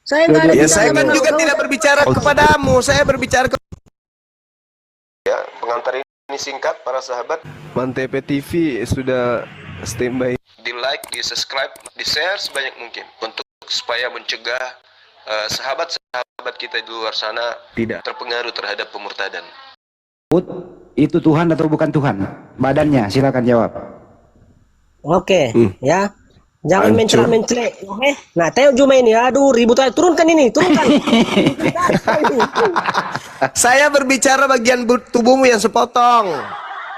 Saya nggak ada Ya bicara saya kan sama juga kau. tidak berbicara kepadamu, saya berbicara ke... Ya, pengantar ini singkat para sahabat. Mantep TV sudah standby. Di like, di subscribe, di share sebanyak mungkin untuk supaya mencegah sahabat-sahabat kita di luar sana tidak terpengaruh terhadap pemurtadan. Itu Tuhan atau bukan Tuhan? Badannya, silakan jawab. Oke, ya. Jangan Hancur. mencela-mencela, oke? Nah, Teo Juma ini, aduh ribut aja. Turunkan ini, turunkan. Saya berbicara bagian tubuhmu yang sepotong.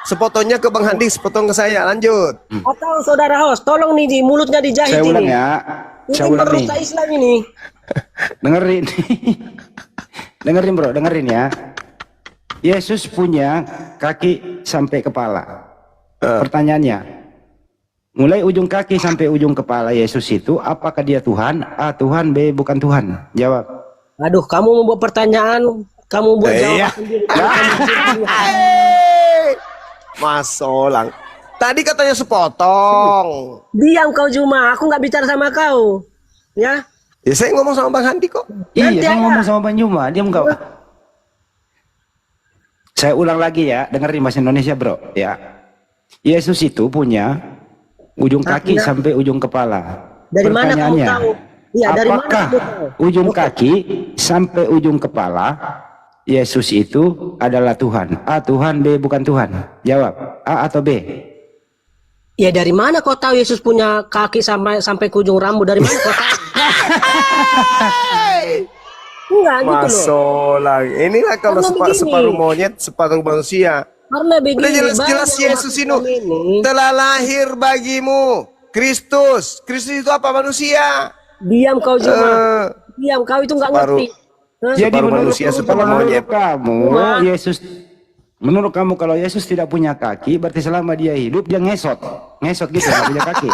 Sepotongnya ke Bang Handi, sepotong ke saya. Lanjut. Atau saudara host, tolong nih di mulutnya dijahit Saya ulang ini. ya. Ini Saya ulang nih. merusak Islam ini. Dengerin. Dengerin bro, dengerin ya. Yesus punya kaki sampai kepala. Pertanyaannya, mulai ujung kaki sampai ujung kepala Yesus itu, apakah dia Tuhan? A. Tuhan, B. Bukan Tuhan. Jawab. Aduh, kamu membuat pertanyaan, kamu buat jawaban sendiri. Mas Solang. Tadi katanya sepotong. Diam kau Juma, aku nggak bicara sama kau. Ya, Ya saya ngomong sama Bang Handi kok. Iya, Nanti saya ada. ngomong sama Bang Juma, diam kau. Saya ulang lagi ya, dengerin bahasa Indonesia bro. Ya, Yesus itu punya ujung kaki sampai ujung kepala. Dari mana kamu Pertanyaannya, tahu? Iya, dari mana apakah kamu tahu? ujung kaki sampai ujung kepala Yesus itu adalah Tuhan? A. Tuhan, B. Bukan Tuhan. Jawab. A atau B? Ya dari mana kau tahu Yesus punya kaki sampai ke ujung rambut? Dari mana kau tahu? Enggak gitu Mas loh. Solang. Inilah kalau Karena begini. separuh monyet, separuh manusia. Karena begini. Udah jelas-jelas banyak Yesus umat ini Islam telah lahir bagimu. Kristus. Kristus itu apa? Manusia. Diam kau Juma. Diam kau itu nggak separuh- ngerti. Hah? Jadi Separuh menurut, manusia, separuh menurut monyet. kamu, Yesus, menurut kamu kalau Yesus tidak punya kaki, berarti selama dia hidup dia ngesot, ngesot gitu, nggak punya kaki.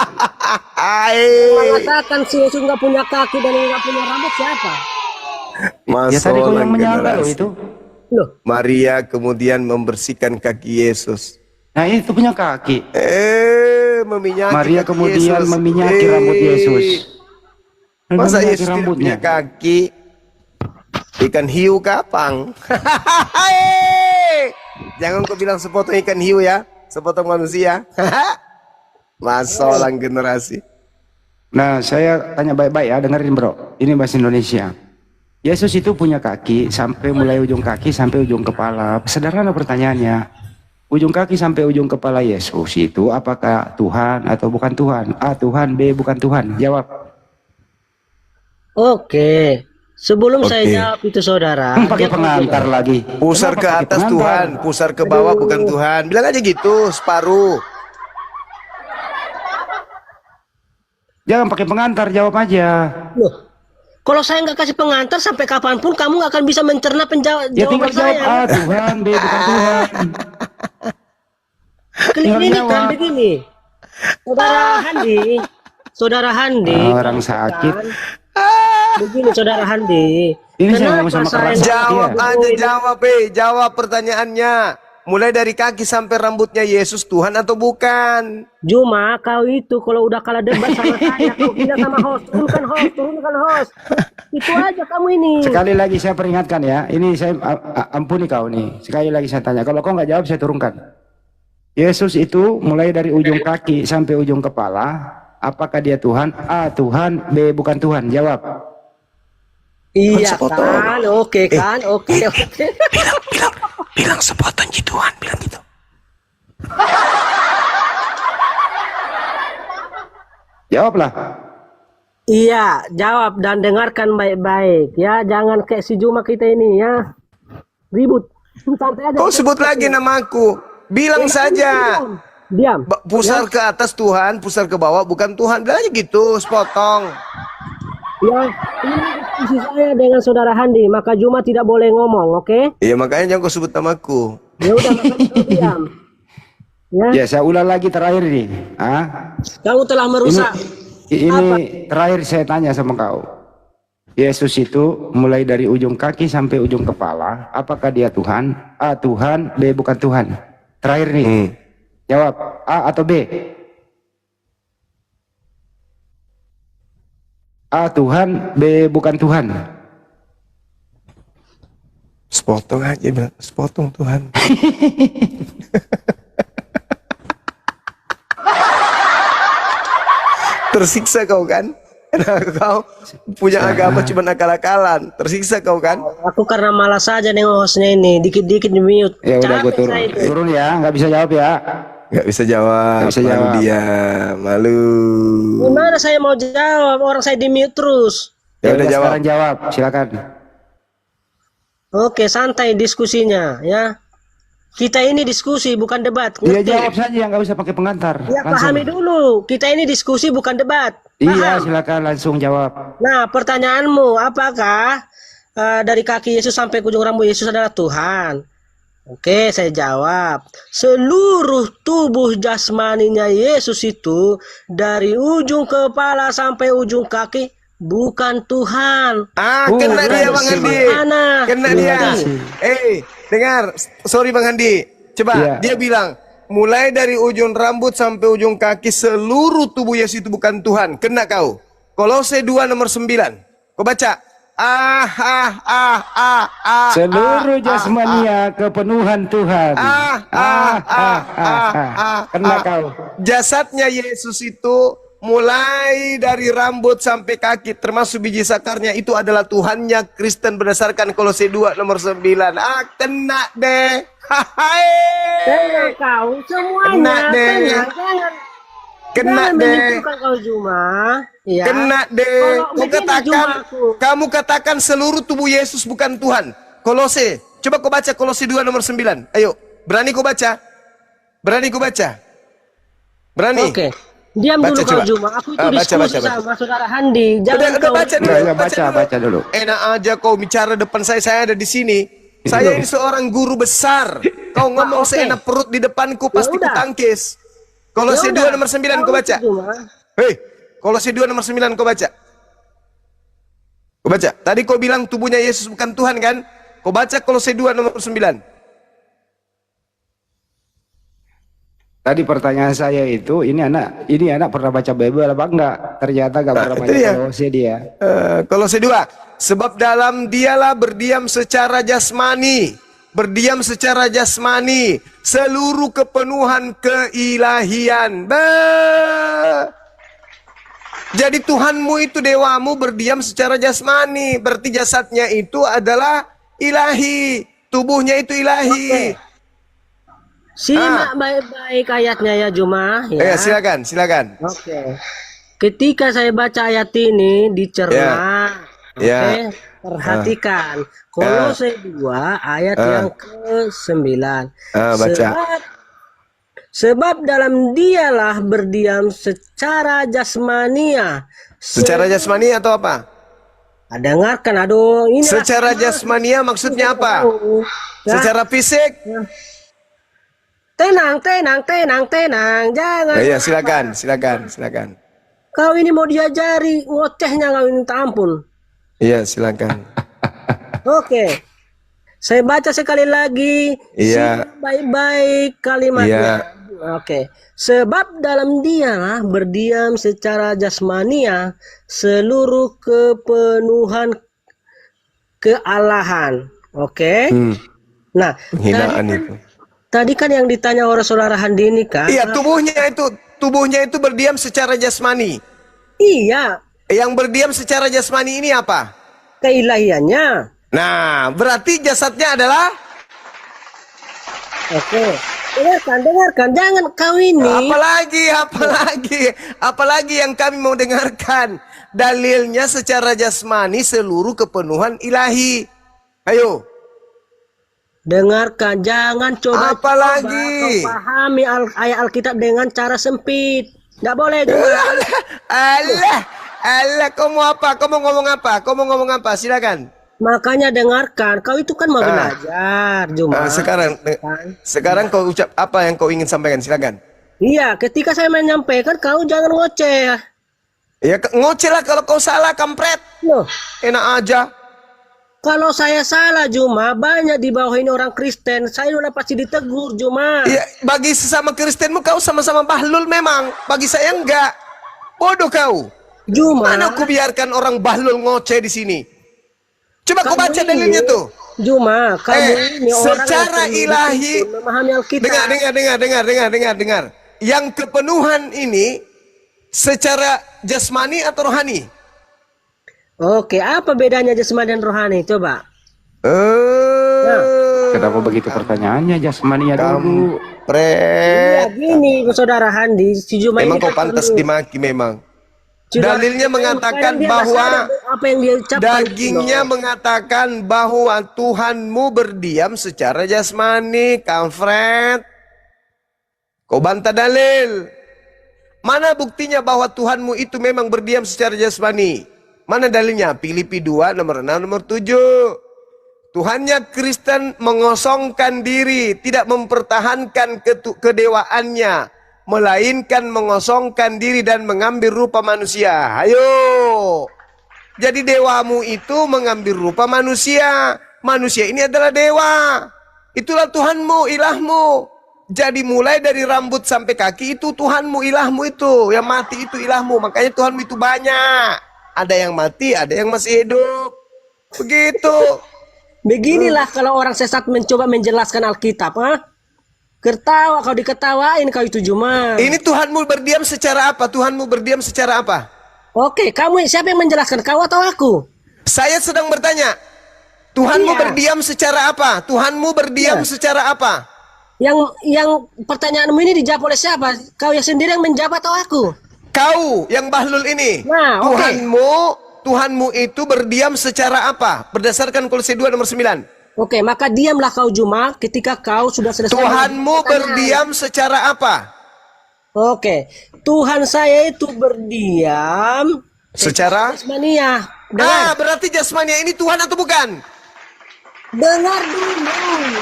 Mengatakan si Yesus nggak punya kaki dan nggak punya rambut siapa? Mas Ya tadi kau Solang yang menyangka loh generasi. itu. Loh, Maria kemudian membersihkan kaki Yesus. Nah itu punya kaki. Meminyaki Maria kaki kemudian Yesus. meminyaki rambut Yesus. Masa Meminyaki Yesus tidak rambutnya. punya kaki? Ikan hiu kapang. Jangan kau bilang sepotong ikan hiu ya, sepotong manusia. Mas Solang generasi. Nah saya tanya baik-baik ya, dengerin bro. Ini bahasa Indonesia. Yesus itu punya kaki sampai mulai ujung kaki sampai ujung kepala. Sederhana pertanyaannya. Ujung kaki sampai ujung kepala Yesus itu apakah Tuhan atau bukan Tuhan? A. Tuhan, B. Bukan Tuhan. Jawab. oke. Sebelum saya jawab itu saudara, Pakai dia pengantar lagi. Pusar ke Kenapa pakai atas pengantar? Tuhan, pusar ke bawah bukan Tuhan. Bilang aja gitu, separuh. Jangan pakai pengantar, jawab aja. Loh, kalau saya nggak kasih pengantar sampai kapanpun kamu nggak akan bisa mencerna Ya tinggal jawaban jawab saya. A. Tuhan, B. Bukan Tuhan. Ini tinggal kan jawab. begini, saudara Handi, Orang sakit. begini saudara Handi. Ini saya ngomong Kenapa sama saya keras. nggak Jawab Iya. aja, jawab, jawab pertanyaannya. Mulai dari kaki sampai rambutnya Yesus Tuhan atau bukan? Cuma kau itu kalau udah kalah debat sama saya, kau bilang sama host, turunkan host. Itu aja kamu ini. Sekali lagi saya peringatkan ya. Ini saya ampuni kau nih. Sekali lagi saya tanya. Kalau kau nggak jawab saya turunkan. Yesus itu mulai dari ujung kaki sampai ujung kepala. Apakah dia Tuhan? A. Tuhan, B. Bukan Tuhan. Jawab. Iya sepotong. kan, oke kan, oke. Bilang sepotong Tuhan, bilang gitu. Jawablah. Iya, jawab dan dengarkan baik-baik ya. Jangan kayak si Juma kita ini ya. Ribut. Santai aja. Kau sebut lagi namaku. Bilang saja. Diam. Pusar ke atas Tuhan, pusar ke bawah bukan Tuhan. Bilang aja gitu, sepotong. Ya, ini diskusi saya dengan saudara Handi, maka Juma tidak boleh ngomong, oke? Iya makanya jangan kau sebut namaku. Ya udah, makanya kau diam. Ya, Ya saya ulang lagi terakhir nih. kamu telah merusak. Ini terakhir saya tanya sama kau. Yesus itu mulai dari ujung kaki sampai ujung kepala. Apakah dia Tuhan? A. Tuhan, B. Bukan Tuhan. Terakhir nih. Jawab A atau B. A Tuhan, B bukan Tuhan. Sepotong aja bilang, sepotong Tuhan. Tersiksa kau kan? Karena kau punya agama cuma akal-akalan. Tersiksa kau kan? Aku karena malas saja nengok hostnya ini, dikit-dikit di mute. Ya udah gue Capek turun. saya itu. Turun ya, nggak bisa jawab ya. Gak bisa jawab. Nggak bisa malu jawab. dia, malu. Gimana saya mau jawab, orang saya di mute terus. Ya udah jawab. Sekarang jawab, silakan. Oke, santai diskusinya ya. Kita ini diskusi bukan debat. Iya Ngerti? jawab saja, nggak usah pakai pengantar. Ya Langsung. pahami dulu, kita ini diskusi bukan debat. Iya, Paham? silakan langsung jawab. Nah, pertanyaanmu apakah dari kaki Yesus sampai ke ujung rambut Yesus adalah Tuhan? Oke, saya jawab. Seluruh tubuh jasmaninya Yesus itu dari ujung kepala sampai ujung kaki bukan Tuhan. Kena dia Bang Handi. Mana? Kena Terima dia. kasih. Dengar. Sorry Bang Handi. Coba, Iya. dia bilang, mulai dari ujung rambut sampai ujung kaki seluruh tubuh Yesus itu bukan Tuhan. Kena kau. Kolose 2 nomor 9. Kau baca. Seluruh jasmania kepenuhan Tuhan. Kena kau. Jasadnya Yesus itu mulai dari rambut sampai kaki termasuk biji sakarnya itu adalah Tuhannya Kristen berdasarkan Kolose 2 nomor 9. Kena deh. Kena kau semuanya. Kena deh. Kena Jangan deh. menyimpulkan kau Juma. Ya. Kena deh. Kalau Kau begini, katakan, Jumaku. kamu katakan seluruh tubuh Yesus bukan Tuhan. Kolose. Coba kau baca Kolose 2 nomor 9. Ayo. Berani kau baca? Berani kau baca? Berani? Oke. Diam Baca dulu coba. kau Juma. Aku itu Baca, diskusi baca. sama saudara Handi. Jangan Udah kau baca dulu. Ya, baca dulu. Enak aja kau bicara depan saya ada di sini. Saya ini seorang guru besar. Kau ngomong oke. seenak perut di depanku pasti Ya udah. kutangkis. Kolose 2 nomor 9 kau baca. Hei, Kolose 2 nomor 9 kau baca. Kau baca. Tadi kau bilang tubuhnya Yesus bukan Tuhan kan? Kau baca Kolose 2 nomor 9. Tadi pertanyaan saya itu, ini anak pernah baca Bible apa enggak? Ternyata enggak pernah itu baca dia. Kolose dia. Kolose 2. Sebab dalam dialah berdiam secara jasmani. Berdiam secara jasmani. Seluruh kepenuhan keilahian. Jadi Tuhanmu itu dewamu berdiam secara jasmani. Berarti jasadnya itu adalah ilahi. Tubuhnya itu ilahi. Simak baik-baik ayatnya ya Juma. Ya. Silakan. Oke. Ketika saya baca ayat ini dicerna. Ya. Oke. Perhatikan. Kolose 2 ayat yang ke-9. Baca. Sebab dalam dialah berdiam secara jasmania. Secara jasmani atau apa? Dengarkan, aduh. Ini Secara jasmania maksudnya apa? Ya. Secara fisik? Tenang. Jangan. Iya, silakan. Kau ini mau diajari ngocehnya kau ini, minta ampun. Iya, silakan. Oke. Saya baca sekali lagi. Iya. Simak baik-baik kalimatnya. Iya. Oke. Sebab dalam dialah berdiam secara jasmania seluruh kepenuhan kealahan. Oke. Nah, Penghinaan itu. tadi kan yang ditanya oleh saudara Handi ini kan. Iya, tubuhnya itu berdiam secara jasmani. Iya, Yang berdiam secara jasmani ini apa? keilahiannya. Nah, berarti jasadnya adalah oke. Dengarkan. Jangan kau ini. apalagi yang kami mau dengarkan. Dalilnya secara jasmani seluruh kepenuhan ilahi. Ayo. Dengarkan, jangan coba Apalagi? kau pahami ayat Alkitab dengan cara sempit. Nggak boleh juga. Allah, kau mau apa? Kau mau ngomong apa? Silakan. Makanya dengarkan, kau itu kan mau belajar, Juma. Sekarang kau ucap apa yang kau ingin sampaikan? Silakan. Iya, ketika saya menyampaikan, kau jangan ngoceh. Ya ngoceh lah kalau kau salah, kampret. Loh, Enak aja. kalau saya salah, Juma, banyak di bawah ini orang Kristen. Saya udah pasti ditegur, Juma. Ya, bagi sesama Kristenmu kau sama-sama bahlul memang. Bagi saya enggak. Bodoh kau. Juma, Mana aku biarkan orang bahlul ngoceh di sini? Coba kau kamu baca ini- dalilnya tuh. Juma, kamu ini orang Secara yang ilahi, betul memahami Alkitab. dengar. Yang kepenuhan ini secara jasmani atau rohani? Oke, apa bedanya jasmani dan rohani? Coba. Kenapa begitu pertanyaannya jasmaninya dulu? Iya, Kampret. gini, saudara Handi, si Juma Memang ini kau kan pantas perlu. dimaki memang. Saudara Dalilnya Juma ini mengatakan kadang dia nggak bahwa sadar apa yang dia ucapkan. dagingnya mengatakan bahwa Tuhanmu berdiam secara jasmani, kampret. Kau bantah dalil. Mana buktinya bahwa Tuhanmu itu memang berdiam secara jasmani? Mana dalilnya? Filipi 2 nomor 6 nomor 7. Tuhannya Kristen mengosongkan diri, tidak mempertahankan kedewaannya, melainkan mengosongkan diri dan mengambil rupa manusia. Ayo. Jadi dewamu itu mengambil rupa manusia. Manusia ini adalah dewa. Itulah Tuhanmu, ilahmu. Jadi mulai dari rambut sampai kaki itu Tuhanmu, ilahmu itu. Yang mati itu ilahmu. Makanya Tuhanmu itu banyak. Ada yang mati, ada yang masih hidup. Begitu. Beginilah kalau orang sesat mencoba menjelaskan Alkitab, ha? Ketawa, kau diketawain kau itu Juma. Ini Tuhanmu berdiam secara apa? Tuhanmu berdiam secara apa? Oke, kamu siapa yang menjelaskan? Kau atau aku? Saya sedang bertanya. Tuhanmu Iya. berdiam secara apa? Tuhanmu berdiam Iya. secara apa? Yang pertanyaanmu ini dijawab oleh siapa? Kau yang sendiri yang menjawab atau aku? Kau yang bahlul ini. Nah, oke. Tuhanmu itu berdiam secara apa? Berdasarkan Kolose 2 nomor 9. Oke, maka diamlah kau Juma ketika kau sudah selesai. Tuhanmu pertanyaan. berdiam secara apa? Oke, Tuhan saya itu berdiam Secara jasmania. Dengar, berarti jasmania ini Tuhan atau bukan? dengar dulu.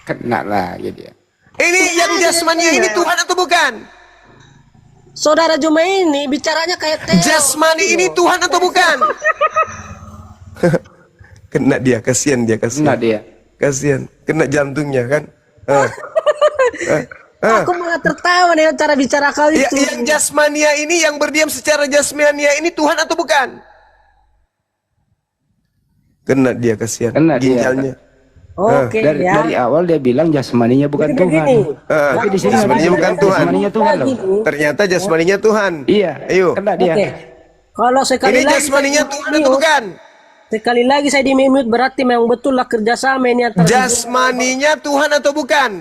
Kena lagi dia. Ini yang jasmania ini Tuhan atau bukan? Saudara Juma ini bicaranya kayak Theo. Jasmani ini Tuhan atau bukan? Kena dia, kasihan dia, Kena dia. Kasihan, kena jantungnya kan? Aku malah tertawa dengan cara bicara kau Ya, itu. yang jasmania ini, yang berdiam secara jasmania ini Tuhan atau bukan? Kena dia, kasihan. Kena dia. Ginjalnya. Oke Dari ya. awal dia bilang jasmaninya bukan Jadi Tuhan. begini. Tapi di sini jasmaninya ada bukan Tuhan. Jasmaninya Tuhan loh. Gini. Ternyata jasmaninya Tuhan. Iya. Ayo. Kena dia. Oke. Kalau sekali Ini lagi jasmaninya saya Tuhan di-mute, atau bukan? sekali lagi saya di mute berarti memang betul lah kerjasama ini antara. Jasmaninya Tuhan atau bukan?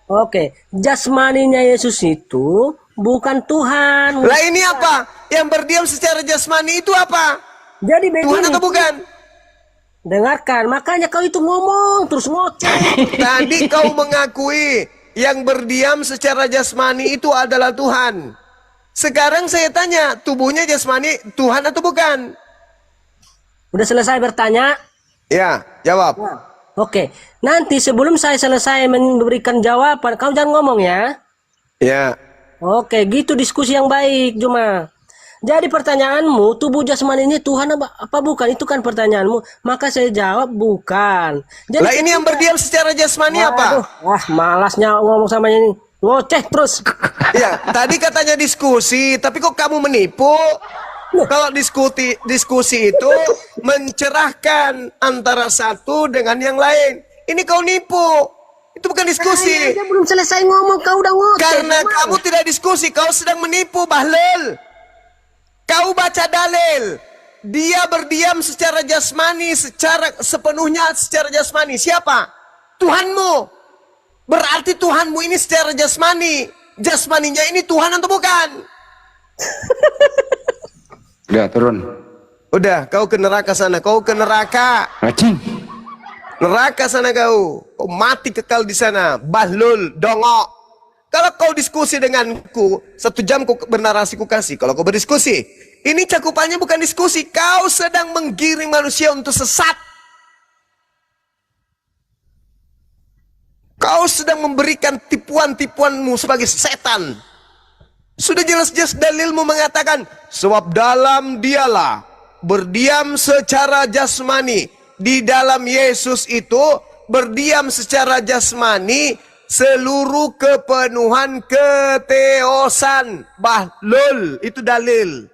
Oke, jasmaninya Yesus itu bukan Tuhan. Lah ini apa? Yang berdiam secara jasmani itu apa? Jadi begini. Tuhan atau bukan? Dengarkan, makanya kau itu ngomong terus ngoceh. Tadi kau mengakui yang berdiam secara jasmani itu adalah Tuhan. Sekarang saya tanya, tubuhnya jasmani Tuhan atau bukan? Udah selesai bertanya? Ya, jawab. Nah, oke, nanti sebelum saya selesai memberikan jawaban, kau jangan ngomong ya. Ya. Oke, gitu diskusi yang baik, Juma. Jadi pertanyaanmu, tubuh jasmani ini Tuhan apa bukan? Itu kan pertanyaanmu. Maka saya jawab bukan. Jadi Lah ini yang berdiam secara jasmani Waduh, apa? malasnya ngomong sama ini. Ngoceh terus. Ya, tadi katanya diskusi, tapi kok kamu menipu? Kalau diskusi itu mencerahkan antara satu dengan yang lain. Ini kau nipu. Itu bukan diskusi. Saya belum selesai ngomong, kau udah ngoceh. Karena Juma. kamu tidak diskusi, kau sedang menipu, Bahlil. Kau baca dalil. Dia berdiam secara jasmani, sepenuhnya secara jasmani. Siapa? Tuhanmu. Berarti Tuhanmu ini secara jasmani. Jasmaninya ini Tuhan atau bukan? Udah turun. Udah, kau ke neraka sana. Kau ke neraka. Racing. Neraka sana kau. Kau mati kekal di sana. Bahlul, dongok. Kalau kau diskusi denganku, 1 jam kau bernarasi ku kasih. Kalau kau berdiskusi, ini cakupannya bukan diskusi. Kau sedang menggiring manusia untuk sesat. Kau sedang memberikan tipuan-tipuanmu sebagai setan. Sudah jelas-jelas dalilmu mengatakan, sebab dalam dialah berdiam secara jasmani. Di dalam Yesus itu berdiam secara jasmani seluruh kepenuhan keteosan. Bahlul, itu dalil.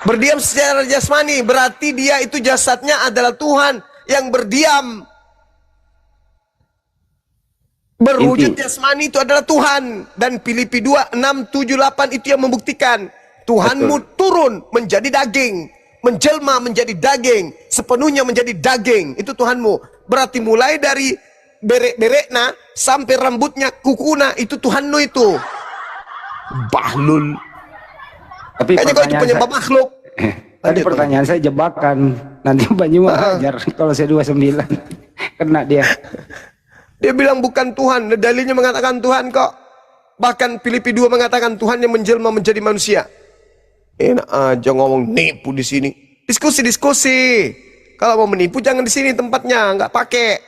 Berdiam secara jasmani berarti dia itu jasadnya adalah Tuhan yang berdiam. Berwujud jasmani itu adalah Tuhan. Dan Filipi 2, 6, 7, 8 itu yang membuktikan Tuhanmu turun menjadi daging, menjelma menjadi daging, sepenuhnya menjadi daging. Itu Tuhanmu. Berarti mulai dari berek-berekna sampai rambutnya, kukuna, itu Tuhanmu itu. Bahlul. Tapi Kayaknya kau itu penyembah makhluk. Tadi pertanyaan saya jebakan. Nanti Banyu ajar kalau saya 29 kena dia. Dia bilang bukan Tuhan, dalilnya mengatakan Tuhan kok. Bahkan Filipi 2 mengatakan Tuhan yang menjelma menjadi manusia. Enak aja ngomong nipu di sini. Diskusi. Kalau mau menipu jangan di sini tempatnya, nggak pakai.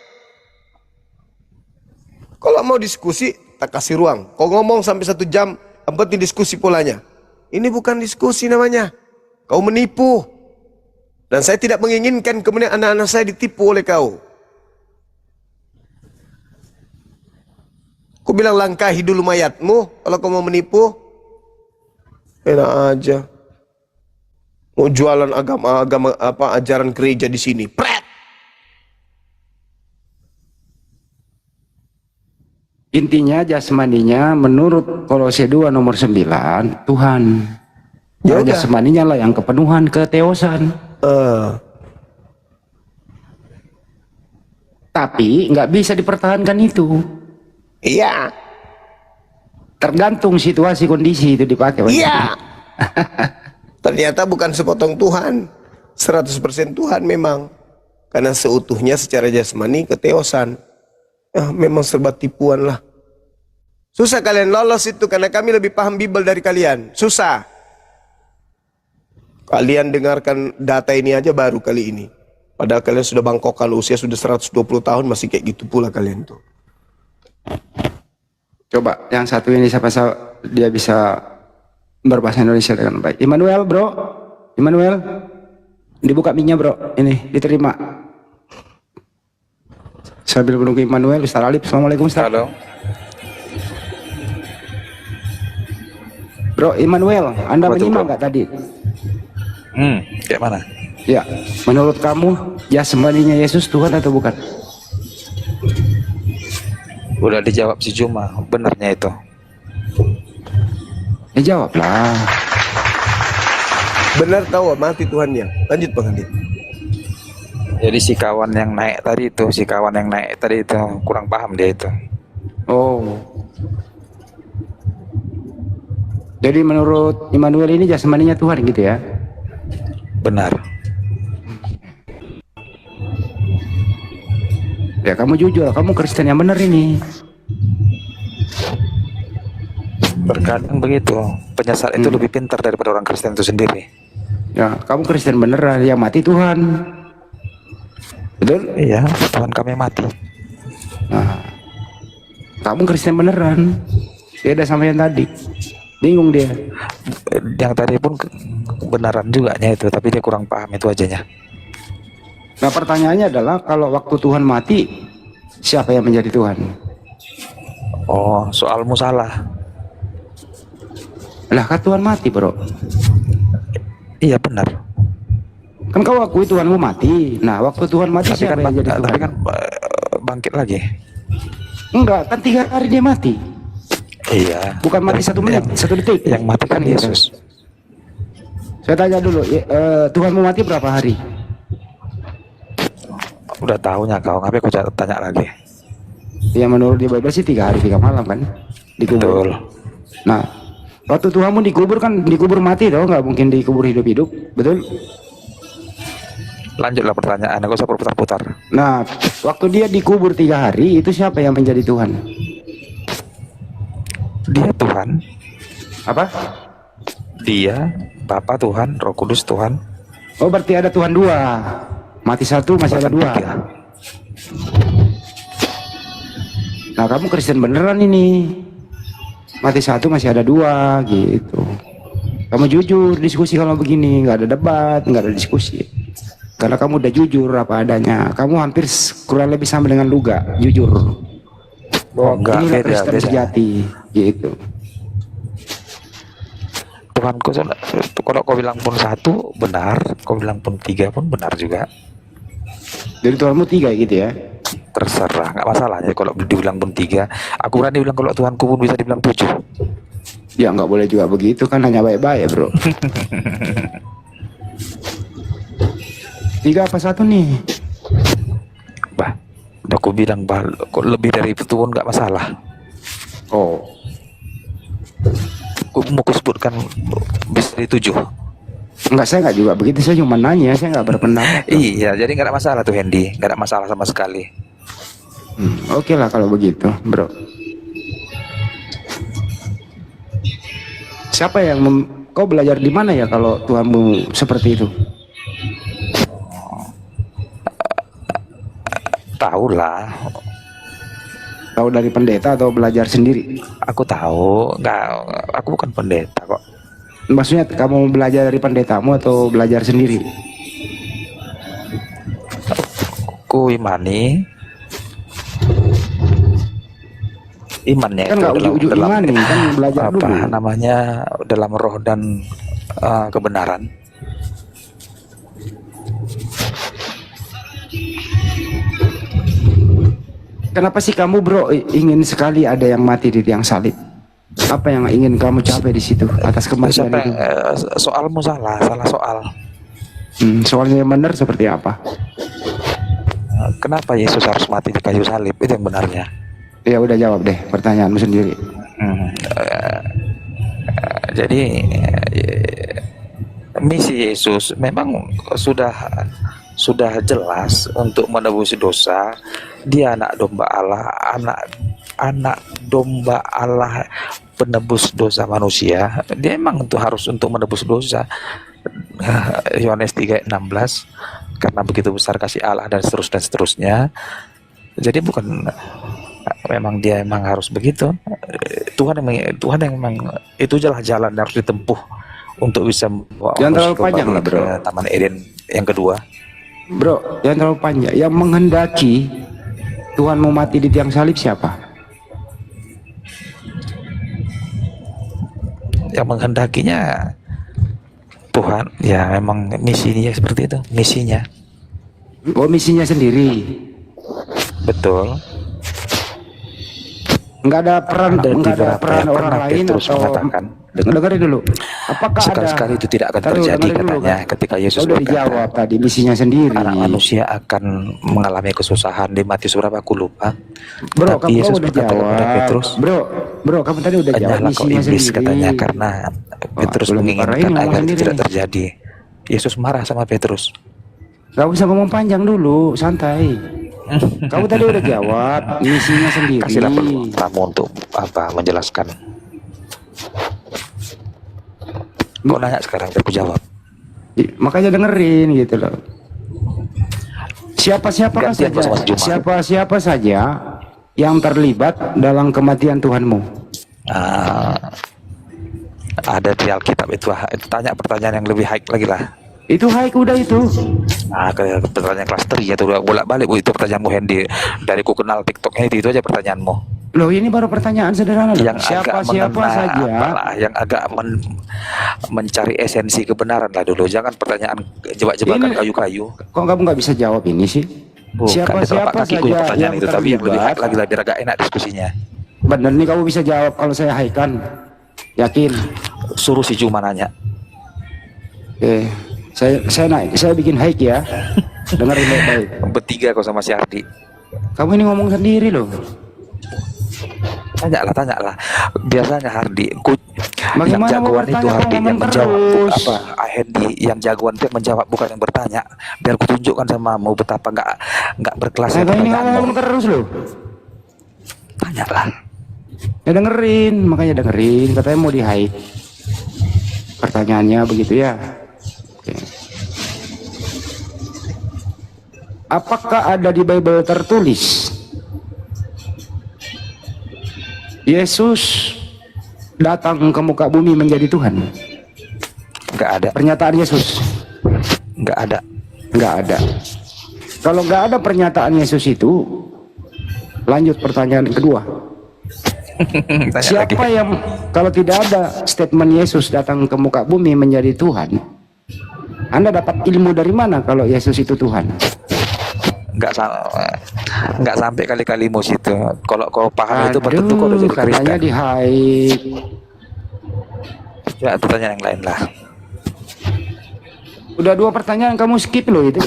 Kalau mau diskusi, tak kasih ruang. Kau ngomong sampai 1 jam, yang penting diskusi polanya. Ini bukan diskusi namanya. Kau menipu. Dan saya tidak menginginkan kemudian anak-anak saya ditipu oleh kau. Aku bilang langkahi dulu mayatmu kalau kau mau menipu. Enak aja. Mau jualan agama apa ajaran gereja di sini. Pret. Intinya jasmaninya menurut Kolose 2 nomor 9 Tuhan. Ya jasmaninya lah yang kepenuhan keteosan. Tapi nggak bisa dipertahankan itu. Iya. Tergantung situasi kondisi itu dipakai. Iya. Ternyata bukan sepotong Tuhan. 100% Tuhan memang. Karena seutuhnya secara jasmani keteosan. Memang serba tipuan lah. Susah kalian lolos itu karena kami lebih paham Bible dari kalian. Susah. Kalian dengarkan data ini aja baru kali ini. Padahal kalian sudah bangkokan usia sudah 120 tahun masih kayak gitu pula kalian tuh. Coba yang satu ini siapa dia bisa berbahasa Indonesia dengan baik. Immanuel bro, Immanuel dibuka mic-nya bro, ini diterima. Sambil menunggu Immanuel, Ustaz Alif. Assalamualaikum Ustaz. Halo. Bro Immanuel, Anda Betul, menyimak bro. nggak tadi? Kayak mana? Ya, menurut kamu jasmaninya Yesus Tuhan atau bukan? Udah dijawab si Juma, benarnya itu. Ya jawablah. Benar tahu mati Tuhannya. Lanjut Bang Andi. Jadi si kawan yang naik tadi itu kurang paham dia itu. Oh. Jadi menurut Immanuel ini jasmaninya Tuhan gitu ya? Benar. Ya kamu jujur, kamu Kristen yang benar ini. Terkadang begitu. Penyesal itu lebih pintar daripada orang Kristen itu sendiri. Ya, kamu Kristen beneran, yang mati Tuhan. Betul? Iya, Tuhan kami mati. Nah, kamu Kristen beneran. Beda sama yang tadi. Bingung dia. Yang tadi pun kebenaran juga itu, tapi dia kurang paham itu ajanya. Nah pertanyaannya adalah kalau waktu Tuhan mati, siapa yang menjadi Tuhan? Oh, soalmu salah. Lah kan Tuhan mati bro. Iya benar. Kan kau akui Tuhanmu mati. Nah waktu Tuhan mati Tapi siapa kan, yang jadi Tuhan? tapi kan bangkit lagi. Enggak, kan 3 hari dia mati. Iya. Bukan mati 1 menit, 1 detik. Yang mati kan gitu. Yesus. Saya tanya dulu, Tuhanmu mati berapa hari? Udah tahunya kau, ngapain kau tanya lagi? Ya menurut di Bible sih 3 hari 3 malam kan dikubur. Betul. Nah waktu Tuhanmu dikubur kan dikubur mati tau, nggak mungkin dikubur hidup-hidup, betul? Lanjutlah pertanyaan, gak usah berputar-putar. Nah waktu dia dikubur 3 hari itu siapa yang menjadi Tuhan? Dia Tuhan. Apa? Dia Bapa Tuhan, Roh Kudus Tuhan. Oh berarti ada Tuhan 2. Mati 1 masih ada 2. Nah kamu Kristen beneran ini. Mati 1 masih ada 2 gitu. Kamu jujur diskusi kalau begini, nggak ada debat, nggak ada diskusi. Karena kamu udah jujur apa adanya. Kamu hampir kurang lebih sama dengan Luga, jujur. Oh, enggak, inilah beda, Kristen beda. sejati gitu. Tuhanku, kalau kau bilang pun satu benar, kau bilang pun tiga pun benar juga. Jadi Tuhanmu 3 gitu ya? Terserah, nggak masalah ya kalau dibilang pun tiga. Aku berani bilang kalau Tuhanku pun bisa dibilang 7. Ya nggak boleh juga begitu kan, hanya baik-baik bro. 3 apa 1 nih? Bah, aku bilang kok lebih dari itu pun nggak masalah. Oh, Aku mau sebutkan bisa dari 7. enggak, saya nggak juga begitu, saya cuma nanya, saya nggak berpendapat. Iya, jadi nggak ada masalah tuh Hendy, nggak ada masalah sama sekali. Oke lah kalau begitu bro. Siapa yang kau belajar di mana ya kalau Tuhanmu seperti itu? Tahu lah, Tahu dari pendeta atau belajar sendiri? aku tahu, nggak, aku bukan pendeta kok. Maksudnya kamu belajar dari pendetamu atau belajar sendiri? Ku imani, imannya Kan itu nggak ujuk-ujuk imani, kan belajar apa dulu. namanya, dalam roh dan kebenaran. Kenapa sih kamu bro ingin sekali ada yang mati di tiang salib? Apa yang ingin kamu capai di situ atas kematian Siapa itu? soalmu salah soal. Soalnya yang benar seperti apa? Kenapa Yesus harus mati di kayu salib? Itu yang benarnya. Ya udah jawab deh pertanyaanmu sendiri. Jadi misi Yesus memang sudah jelas untuk menebus dosa. Dia anak domba Allah, anak domba Allah, penebus dosa manusia. Dia emang harus untuk menebus dosa. Yohanes 3:16, karena begitu besar kasih Allah dan seterusnya. Jadi bukan memang dia emang harus begitu. Tuhan yang memang itu jalan yang harus ditempuh untuk bisa membawa Jangan terlalu manusia panjang lah, kembali bro. ke Taman Eden yang kedua. Bro, jangan terlalu panjang. Yang menghendaki Tuhan mau mati di tiang salib siapa? Yang menghendakinya Tuhan, ya memang misinya seperti itu, misinya. Oh, misinya sendiri. Betul. Enggak ada peran, Ada enggak ada beberapa peran yang orang pernah lain Petrus atau mengatakan, dengerin dulu. Apakah sekali-sekali ada? itu tidak akan Taruh, terjadi dengerin dulu, katanya kan? ketika Yesus Udah dijawab berkata, tadi misinya sendiri. anak manusia akan mengalami kesusahan. Di Matius berapa aku lupa. Bro, Tapi kamu Yesus udah berkata kepada jawab. Petrus, Bro, kamu tadi udah jawab "Enyahlah kau misinya iblis," sendiri. katanya, karena Petrus belum menginginkan dimarahin, ngomong agar itu sendiri tidak nih. terjadi. Yesus marah sama Petrus. Gak usah ngomong panjang dulu, santai. Kamu tadi udah jawab misinya sendiri. Kasihlah peluang kamu untuk menjelaskan. Kau nanya sekarang, aku jawab. Makanya dengerin gitu loh. Siapa-siapa Gantian saja, Mas Juma. siapa-siapa saja yang terlibat dalam kematian Tuhanmu. Ada di Alkitab itu tanya pertanyaan yang lebih high lagi lah. Itu haik udah itu. Pertanyaan kelas 3 itu udah bolak-balik itu pertanyaanmu Hendy. Dari ku kenal TikToknya itu aja pertanyaanmu. Loh, ini baru pertanyaan sederhana loh. Yang agak Siapa-siapa mengena saja. apalah, yang agak mencari esensi kebenaran lah dulu. Jangan pertanyaan jebak-jebakan Ini- kayu-kayu. Kok kamu nggak bisa jawab ini sih? Bukan di telapak Siapa-siapa kakiku saja pertanyaan yang itu, tapi yang lebih terlibat. high lagi lah biar agak enak diskusinya. Bener nih kamu bisa jawab kalau saya haikan. Yakin? Suruh si Juma nanya. Oke. Saya bikin haik ya. Dengerin baik-baik. Bertiga kau sama si Ardi. Kamu ini ngomong sendiri loh. Tanyalah. Biasanya Hardi, yang Bagaimana mau jagoan itu bertanya Hardi kalau yang ngomong menjawab, terus? Hendy yang jagoan itu yang menjawab bukan yang bertanya. Biar kutunjukkan samamu betapa nggak berkelasnya Saya ini pertanyaanmu. ngomong terus loh. Tanyalah. Ya dengerin, makanya dengerin. Katanya mau di hide. Pertanyaannya begitu ya. Oke. Apakah ada di Bible tertulis Yesus datang ke muka bumi menjadi Tuhan? Nggak ada. Pernyataan Yesus? Nggak ada. Nggak ada. Kalau nggak ada pernyataan Yesus itu, lanjut pertanyaan kedua. Tanya Siapa lagi. yang kalau tidak ada statement Yesus datang ke muka bumi menjadi Tuhan, Anda dapat ilmu dari mana kalau Yesus itu Tuhan? Nggak nggak sampai kali-kalimu situ. Kalau kau paham itu tentu kau udah Aduh, jadi katanya Kristen. di hide. Ya, pertanyaan yang lain lah. Udah 2 pertanyaan kamu skip loh itu.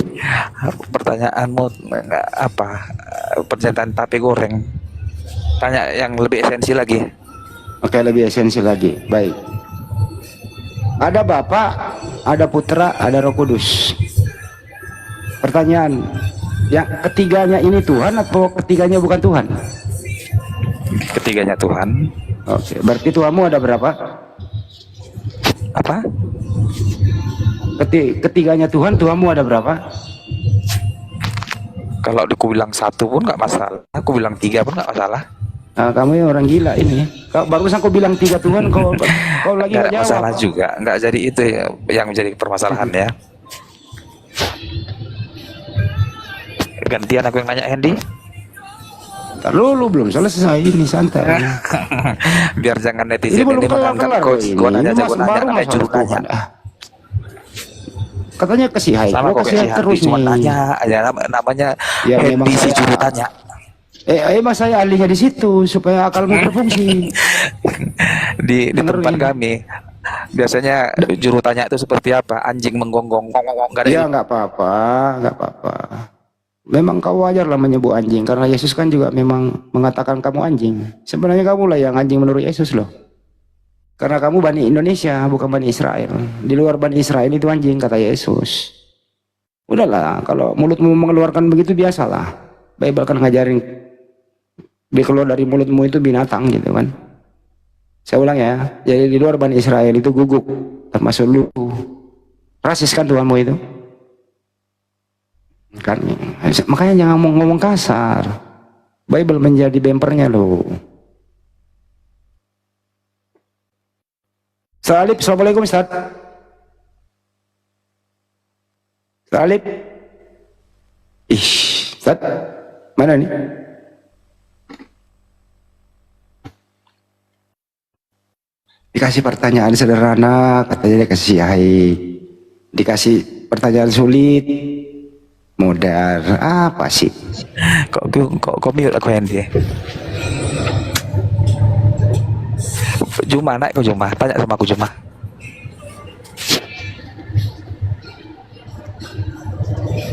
Pertanyaanmu nggak apa? Pernyataan tape goreng. Tanya yang lebih esensi lagi. Oke, lebih esensi lagi. Baik. Ada Bapa, ada Putra, ada Roh Kudus. Pertanyaan, yang ketiganya ini Tuhan atau ketiganya bukan Tuhan? Ketiganya Tuhan. Oke, berarti Tuhanmu ada berapa? Apa? Ketiganya Tuhan, Tuhanmu ada berapa? Kalau aku bilang 1 pun nggak masalah. Aku bilang 3 pun nggak masalah. Nah, kamu yang orang gila ini. Barusan kau bilang 3 Tuhan, kau lagi Nggak nggak ada jawab. masalah juga. Nggak jadi itu yang menjadi permasalahan ya. Gantian aku yang nanya Hendy. Lu belum selesai ini, santai. Biar jangan Ini netizen belum ini menganggap kelar-kelar kau ini. gua nanya Ini aja, gua nanya baru namanya masalah juru tanya. Tuhan. Katanya kasih hai, Sama gua kok kasih kayak hai si terus Hardy, cuma nih. tanya aja namanya Ya, memang Hendy si saya- juru tanya. Emang saya ahlinya di situ supaya akalmu berfungsi. Di Bener tempat ini. kami biasanya juru tanya itu seperti apa? Anjing menggonggong, nggak ada Ya nggak apa-apa, nggak apa-apa. Memang kau wajar lah menyebut anjing karena Yesus kan juga memang mengatakan kamu anjing. Sebenarnya kamu lah yang anjing menurut Yesus loh. Karena kamu Bani Indonesia bukan Bani Israel. Di luar Bani Israel itu anjing kata Yesus. Udahlah, kalau mulutmu mengeluarkan begitu biasalah. Bible kan ngajarin keluar dari mulutmu itu binatang gitu kan. Saya ulang ya. Jadi di luar Bani Israel itu guguk, termasuk lu. Rasis kan Tuhanmu itu. Kan makanya jangan ngomong kasar. Bible menjadi bempernya loh. Salib, assalamualaikum Ustaz. Salib. Ih, Ustaz, mana nih? Dikasih pertanyaan sederhana, katanya dikasih hai. Dikasih pertanyaan sulit, modal. Apa sih? Kok mute aku Hendy. Juma naik kau Juma, tanya sama aku Juma.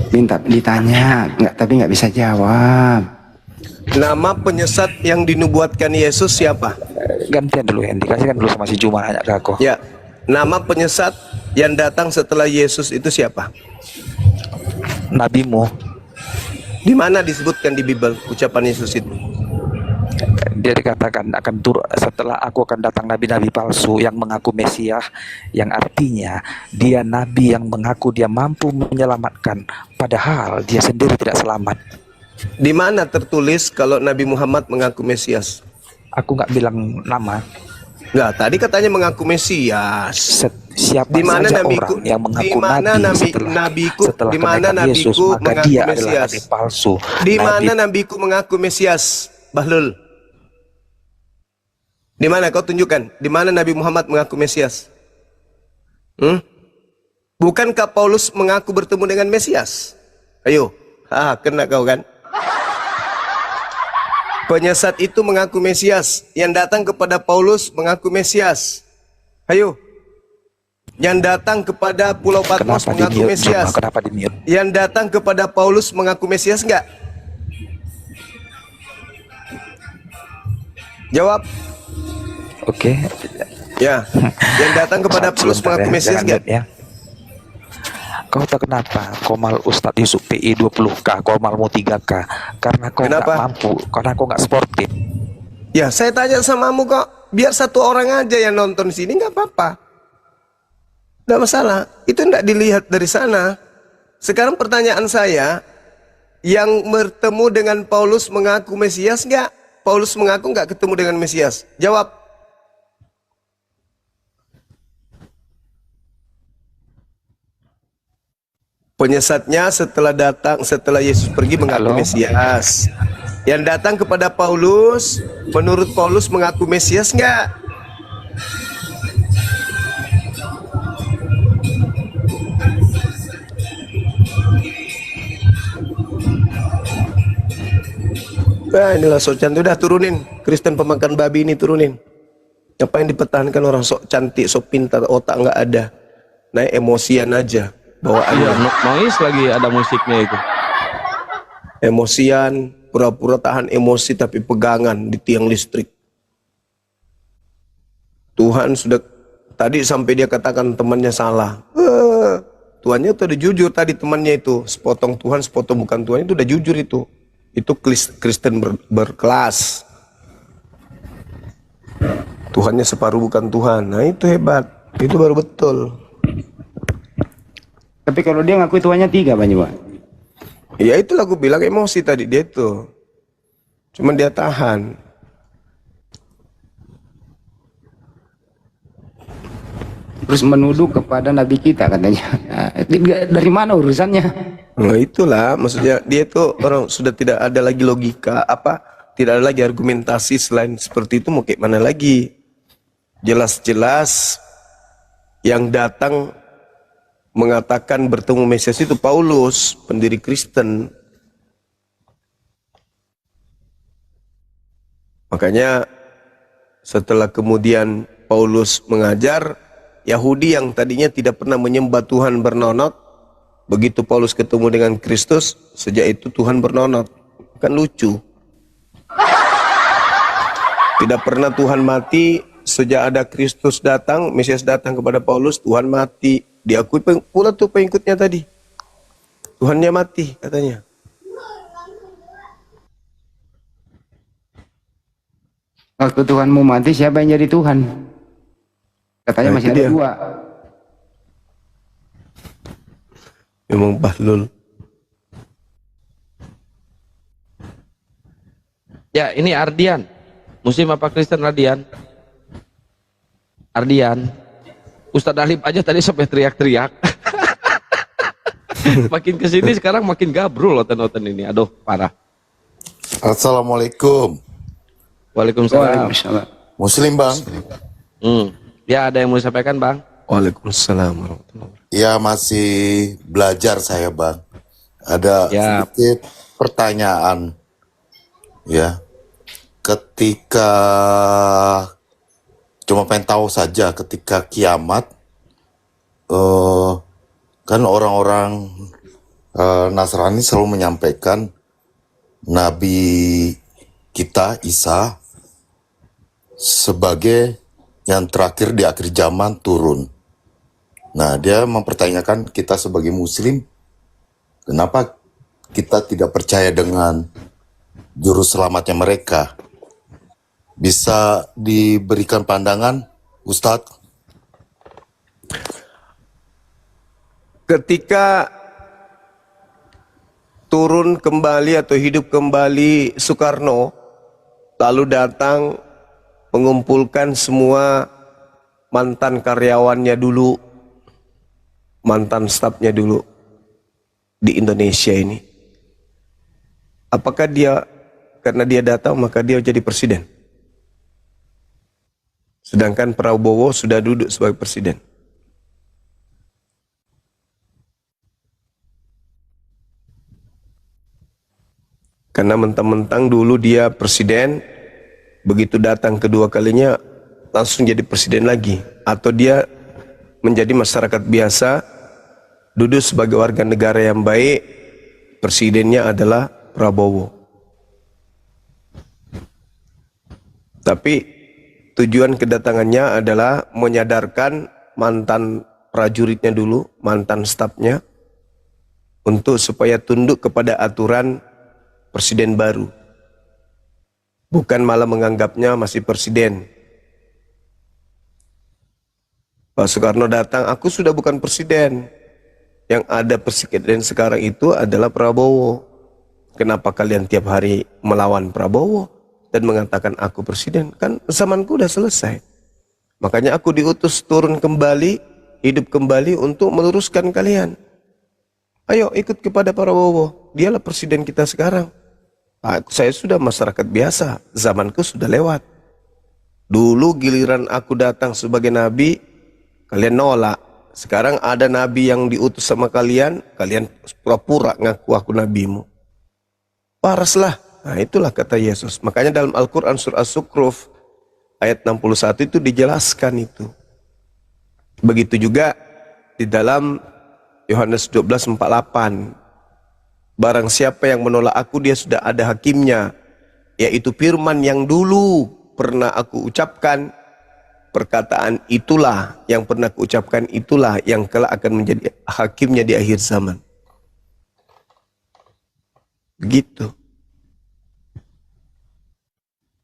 Minta ditanya, tapi nggak bisa jawab. Nama penyesat yang dinubuatkan Yesus siapa? Gantian dulu Hendy, kasihkan dulu sama si Juma nanya ke aku. Ya, nama penyesat yang datang setelah Yesus itu siapa? Nabimu, Di mana disebutkan di Bible ucapan Yesus itu? dia dikatakan akan turun setelah aku akan datang nabi-nabi palsu yang mengaku Mesias, yang artinya dia nabi yang mengaku dia mampu menyelamatkan padahal dia sendiri tidak selamat. Di mana tertulis kalau Nabi Muhammad mengaku Mesias? Aku nggak bilang nama. Enggak, tadi katanya mengaku Mesias. Siapa Di mana saja nabiku? orang yang Di mengaku mana nabi nabiku? setelah Di mana kenaikan Yesus, nabiku maka mengaku dia adalah Mesias? nabi palsu. Di Nabi mana nabiku mengaku Mesias? Bahlul. Di mana kau tunjukkan? Di mana Nabi Muhammad mengaku Mesias? Bukankah Paulus mengaku bertemu dengan Mesias? Ayo, kena kau kan? Penyesat itu mengaku Mesias. Yang datang kepada Paulus mengaku Mesias. Ayo. Yang datang kepada Pulau Patmos kenapa mengaku di-mute? Mesias. Kenapa di mute? Yang datang kepada Paulus mengaku Mesias enggak? Jawab. Oke. Ya. Yang datang kepada Paulus Sebentar mengaku ya, Mesias jangan enggak? mute ya. Kau tahu kenapa Komal Ustadz Yusuf PI 20K, Komalmu 3K? Karena kau nggak Kenapa? mampu, karena kau nggak sportif. Ya, saya tanya samamu kok. Biar satu orang aja yang nonton sini nggak apa-apa. Nggak masalah. Itu nggak dilihat dari sana. Sekarang pertanyaan saya, yang bertemu dengan Paulus mengaku Mesias nggak? Paulus mengaku nggak ketemu dengan Mesias? Jawab. Penyesatnya setelah Yesus pergi mengaku Halo? Mesias. Yang datang kepada Paulus, menurut Paulus mengaku Mesias nggak? Nah inilah Socan tuh, udah turunin. Kristen pemakan babi ini turunin. Apa yang dipertahankan orang sok cantik, sok pintar, otak nggak ada. Naik emosian aja bawaannya. Iya, noise lagi ada musiknya itu. Emosian, pura-pura tahan emosi tapi pegangan di tiang listrik. Tuhan sudah tadi sampai dia katakan temannya salah. Tuhannya tuh udah jujur tadi, temannya itu sepotong Tuhan, sepotong bukan Tuhan, itu udah jujur itu. Itu Kristen berkelas. Tuhannya separuh bukan Tuhan. Nah itu hebat, itu baru betul. Tapi kalau dia ngakui Tuhannya 3 Pak Pak. Ya itulah aku bilang emosi tadi dia itu. Cuman dia tahan. Terus menuduh kepada Nabi kita katanya. Nah, dari mana urusannya? Nah itulah maksudnya, dia itu orang sudah tidak ada lagi logika, tidak ada lagi argumentasi selain seperti itu, mau kayak mana lagi. Jelas-jelas yang datang mengatakan bertemu Mesias itu Paulus, pendiri Kristen. Makanya setelah kemudian Paulus mengajar, Yahudi yang tadinya tidak pernah menyembah Tuhan bernonot, begitu Paulus ketemu dengan Kristus, sejak itu Tuhan bernonot. Kan lucu. Tidak pernah Tuhan mati, sejak ada Kristus datang, Mesias datang kepada Paulus, Tuhan mati. Diakui pula tuh pengikutnya tadi. Tuhannya mati katanya. Waktu Tuhanmu mati, siapa yang jadi Tuhan? Katanya Nah, masih itu ada dia. 2. Memang bahlul. Ya, ini Ardian. Muslim apa Kristen Ardian? Ardian. Ustadz Alif aja tadi sampai teriak-teriak. Makin kesini sekarang makin gabrul oten-oten ini. Aduh, parah. Assalamualaikum. Waalaikumsalam. Muslim bang? Ya, ada yang mau disampaikan bang? Waalaikumsalam warahmatullahi wabarakatuh. Ya masih belajar saya bang. Ada Ya. sedikit pertanyaan. Ya, ketika cuma pengen tahu saja ketika kiamat, kan orang-orang Nasrani selalu menyampaikan Nabi kita Isa sebagai yang terakhir di akhir zaman turun. Nah, dia mempertanyakan kita sebagai Muslim, kenapa kita tidak percaya dengan juru selamatnya mereka? Bisa diberikan pandangan, Ustadz? Ketika turun kembali atau hidup kembali Soekarno, lalu datang mengumpulkan semua mantan karyawannya dulu, mantan stafnya dulu di Indonesia ini. Apakah dia, karena dia datang maka dia jadi presiden? Sedangkan Prabowo sudah duduk sebagai presiden. Karena mentang-mentang dulu dia presiden, begitu datang kedua kalinya langsung jadi presiden lagi. Atau dia menjadi masyarakat biasa, duduk sebagai warga negara yang baik, presidennya adalah Prabowo. Tapi tujuan kedatangannya adalah menyadarkan mantan prajuritnya dulu, mantan stafnya, untuk supaya tunduk kepada aturan presiden baru. Bukan malah menganggapnya masih presiden. Pak Soekarno datang, aku sudah bukan presiden. Yang ada presiden sekarang itu adalah Prabowo. Kenapa kalian tiap hari melawan Prabowo dan mengatakan aku presiden? Kan zamanku udah selesai. Makanya aku diutus turun kembali, hidup kembali untuk meluruskan kalian. Ayo ikut kepada Prabowo, dialah presiden kita sekarang. Saya sudah masyarakat biasa, zamanku sudah lewat. Dulu giliran aku datang sebagai nabi, kalian nolak. Sekarang ada nabi yang diutus sama kalian, kalian pura-pura ngaku aku nabimu. Paraslah. Nah, itulah kata Yesus. Makanya dalam Al-Quran surah As-Sukruf ayat 61 itu dijelaskan itu. Begitu juga di dalam Yohanes 12:48. Barang siapa yang menolak aku, dia sudah ada hakimnya, yaitu firman yang dulu pernah aku ucapkan. Perkataan itulah yang pernah aku ucapkan, itulah yang kelak akan menjadi hakimnya di akhir zaman. Begitu.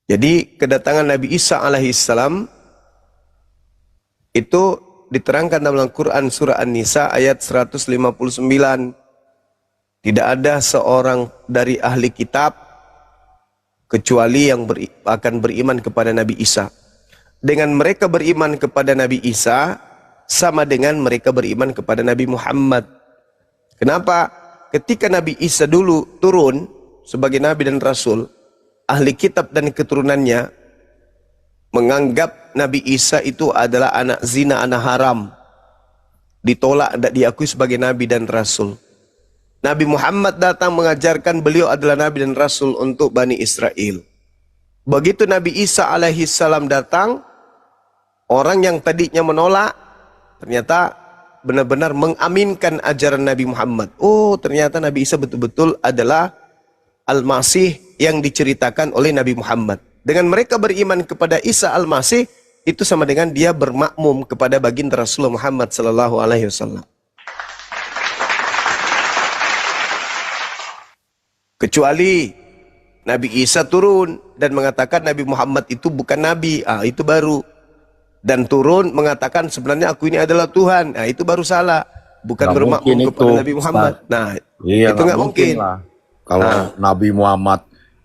Jadi kedatangan Nabi Isa alaihissalam itu diterangkan dalam Al-Quran surah An-Nisa ayat 159. Tidak ada seorang dari ahli kitab kecuali yang akan beriman kepada Nabi Isa. Dengan mereka beriman kepada Nabi Isa sama dengan mereka beriman kepada Nabi Muhammad. Kenapa? Ketika Nabi Isa dulu turun sebagai Nabi dan Rasul, ahli kitab dan keturunannya menganggap Nabi Isa itu adalah anak zina, anak haram. Ditolak, tidak diakui sebagai Nabi dan Rasul. Nabi Muhammad datang mengajarkan beliau adalah Nabi dan Rasul untuk Bani Israel. Begitu Nabi Isa alaihissalam datang, orang yang tadinya menolak, ternyata benar-benar mengaminkan ajaran Nabi Muhammad. Oh, ternyata Nabi Isa betul-betul adalah Al-Masih yang diceritakan oleh Nabi Muhammad. Dengan mereka beriman kepada Isa Al-Masih, itu sama dengan dia bermakmum kepada baginda Rasulullah Muhammad sallallahu alaihi wasallam. Kecuali Nabi Isa turun dan mengatakan Nabi Muhammad itu bukan Nabi, itu baru. Dan turun mengatakan sebenarnya aku ini adalah Tuhan, itu baru salah. Bukan Nggak bermakmum mungkin kepada itu, Nabi Muhammad. Ustaz. Nah, Iya, itu nggak mungkin. lah. Kalau Nabi Muhammad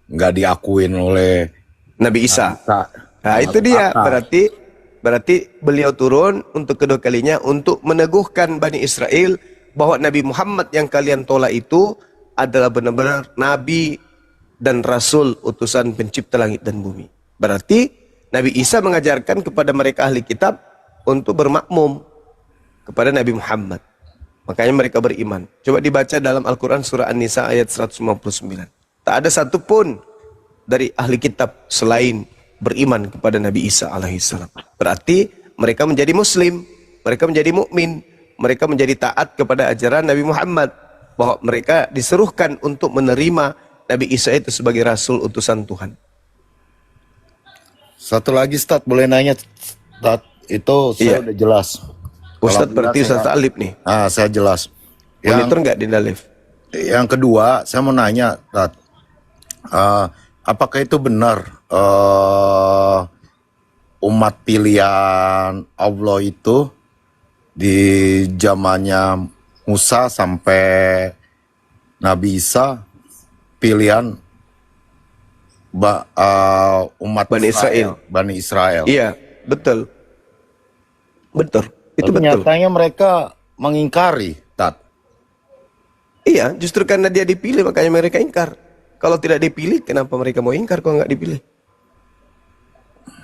nggak diakuin oleh Nabi Isa. Nah, Nabi itu dia. Isa. Berarti beliau turun untuk kedua kalinya untuk meneguhkan Bani Israel bahwa Nabi Muhammad yang kalian tolak itu adalah benar-benar Nabi dan Rasul utusan pencipta langit dan bumi. Berarti Nabi Isa mengajarkan kepada mereka ahli kitab untuk bermakmum kepada Nabi Muhammad. Makanya mereka beriman. Coba dibaca dalam Al-Quran surah An-Nisa ayat 159. Tak ada satupun dari ahli kitab selain beriman kepada Nabi Isa alaihissalam. Berarti mereka menjadi muslim, mereka menjadi mukmin, mereka menjadi taat kepada ajaran Nabi Muhammad. Bahwa mereka disuruhkan untuk menerima Nabi Isa itu sebagai Rasul utusan Tuhan. Satu lagi, Ustaz, boleh nanya, Ustaz? Itu saya udah jelas. Ustadz berarti Ustadz Alif nih. Saya jelas. Monitor nggak di Alif? Yang kedua, saya mau nanya, Ustaz. Apakah itu benar umat pilihan Allah itu di zamannya Musa sampai Nabi Isa pilihan umat Bani Israel. Bani Israel. Iya, betul. Betul. Itu Tapi betul. nyatanya mereka mengingkari, Tat. Iya, justru karena dia dipilih makanya mereka ingkar. Kalau tidak dipilih, kenapa mereka mau ingkar kalau nggak dipilih?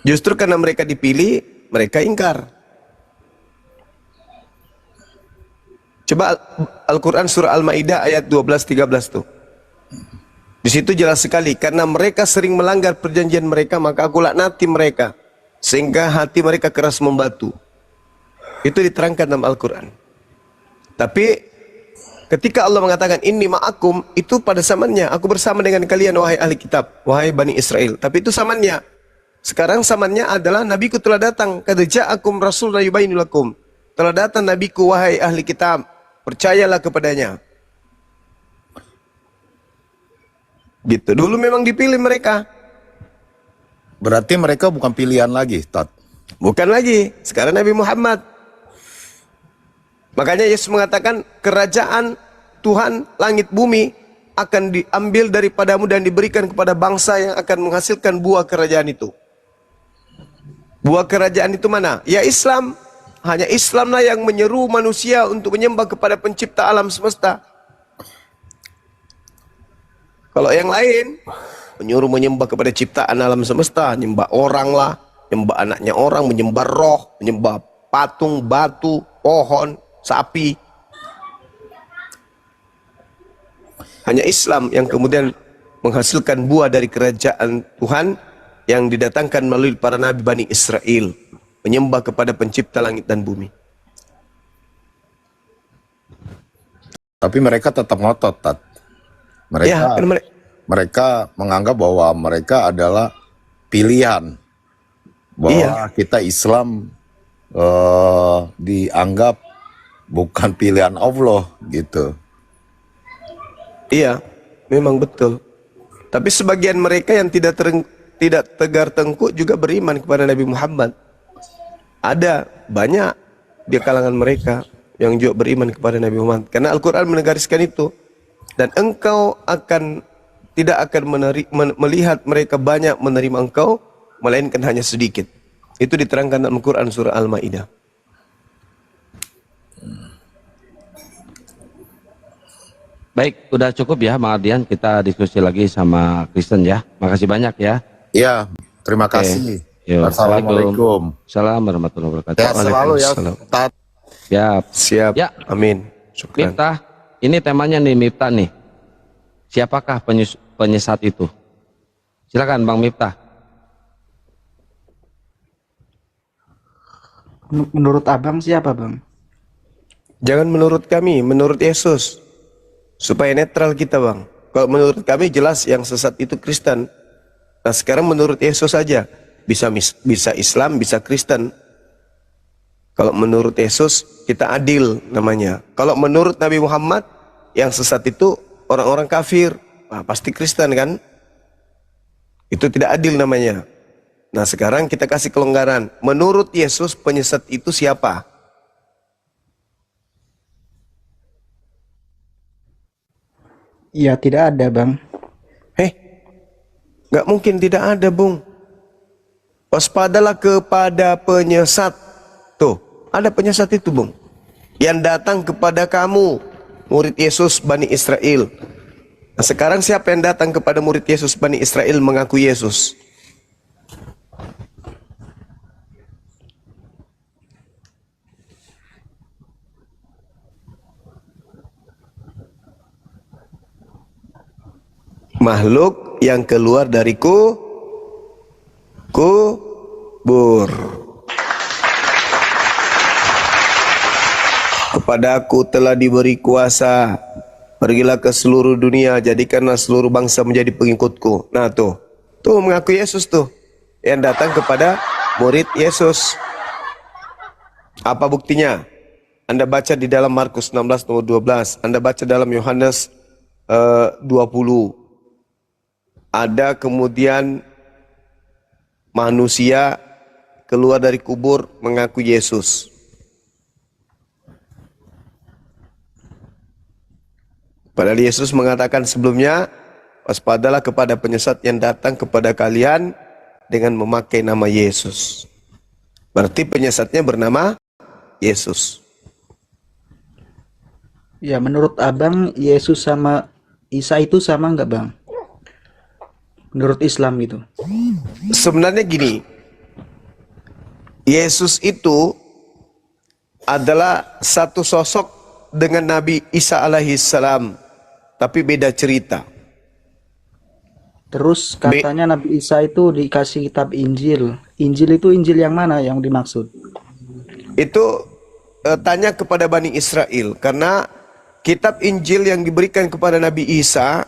Justru karena mereka dipilih, mereka ingkar. Coba Al-Quran surah Al-Maidah ayat 12-13 tuh. Di situ jelas sekali, karena mereka sering melanggar perjanjian mereka, maka aku laknati mereka sehingga hati mereka keras membatu. Itu diterangkan dalam Al-Quran. Tapi ketika Allah mengatakan inni ma'akum, itu pada zamannya aku bersama dengan kalian wahai ahli kitab, wahai Bani Israel. Tapi itu zamannya. Sekarang zamannya adalah nabiku telah datang, qad ja'akum rasulun yubayyinu lakum. Telah datang nabiku wahai ahli kitab, percayalah kepadanya. Gitu. Dulu memang dipilih mereka. Berarti mereka bukan pilihan lagi, Tat. Bukan lagi. Sekarang Nabi Muhammad. Makanya Yesus mengatakan kerajaan Tuhan langit bumi akan diambil daripadamu dan diberikan kepada bangsa yang akan menghasilkan buah kerajaan itu. Buah kerajaan itu mana? Ya Islam. Hanya Islamlah yang menyeru manusia untuk menyembah kepada pencipta alam semesta. Kalau yang lain menyuruh menyembah kepada ciptaan alam semesta, menyembah orang lah, menyembah anaknya orang, menyembah roh, menyembah patung, batu, pohon, sapi. Hanya Islam yang kemudian menghasilkan buah dari kerajaan Tuhan yang didatangkan melalui para nabi Bani Israel, menyembah kepada pencipta langit dan bumi. Tapi mereka tetap ngotot, Tat. Mereka Ya, kan mereka menganggap bahwa mereka adalah pilihan, bahwa kita Islam dianggap bukan pilihan Allah gitu. Iya, memang betul. Tapi sebagian mereka yang tidak tegar tengkuk juga beriman kepada Nabi Muhammad. Ada banyak di kalangan mereka yang juga beriman kepada Nabi Muhammad. Karena Al-Quran menegariskan itu. Dan engkau tidak akan melihat mereka banyak menerima engkau, melainkan hanya sedikit. Itu diterangkan dalam Al-Quran surah Al-Ma'idah. Baik, udah cukup ya Bang Ardian, kita diskusi lagi sama Kristen ya. Makasih banyak ya. Iya, terima kasih. Yo, Assalamualaikum. Assalamualaikum warahmatullahi wabarakatuh. Sehat selalu ya, Waalaikumsalam. Tat. Siap. Siap. Ya, Amin. Syukran. Miftah, ini temanya nih Miftah nih. Siapakah penyesat itu? Silakan Bang Miftah. Menurut abang siapa bang? Jangan menurut kami, menurut Yesus. Supaya netral kita, Bang. Kalau menurut kami jelas yang sesat itu Kristen. Nah, sekarang menurut Yesus saja. Bisa Islam, bisa Kristen. Kalau menurut Yesus kita adil namanya. Kalau menurut Nabi Muhammad yang sesat itu orang-orang kafir. Nah, pasti Kristen kan? Itu tidak adil namanya. Nah, sekarang kita kasih kelonggaran. Menurut Yesus penyesat itu siapa? Ya tidak ada bang. Nggak mungkin tidak ada, Bung. Waspadalah kepada penyesat. Tuh, ada penyesat itu, Bung. Yang datang kepada kamu, murid Yesus Bani Israel. Nah, sekarang siapa yang datang kepada murid Yesus Bani Israel mengaku Yesus? Makhluk yang keluar dari kubur. Kepadaku telah diberi kuasa. Pergilah ke seluruh dunia, jadikanlah seluruh bangsa menjadi pengikutku. Nah tuh mengaku Yesus tuh. Yang datang kepada murid Yesus. Apa buktinya? Anda baca di dalam Markus 16 nomor 12. Anda baca dalam Yohanes 20. Ada kemudian manusia keluar dari kubur mengaku Yesus. Padahal Yesus mengatakan sebelumnya, waspadalah kepada penyesat yang datang kepada kalian dengan memakai nama Yesus. Berarti penyesatnya bernama Yesus. Ya menurut abang Yesus sama Isa itu sama nggak bang? Menurut Islam gitu. Sebenarnya gini, Yesus itu adalah satu sosok dengan Nabi Isa alaihissalam, tapi beda cerita. Terus katanya Nabi Isa itu dikasih kitab Injil. Injil itu Injil yang mana yang dimaksud? Itu tanya kepada Bani Israel, karena kitab Injil yang diberikan kepada Nabi Isa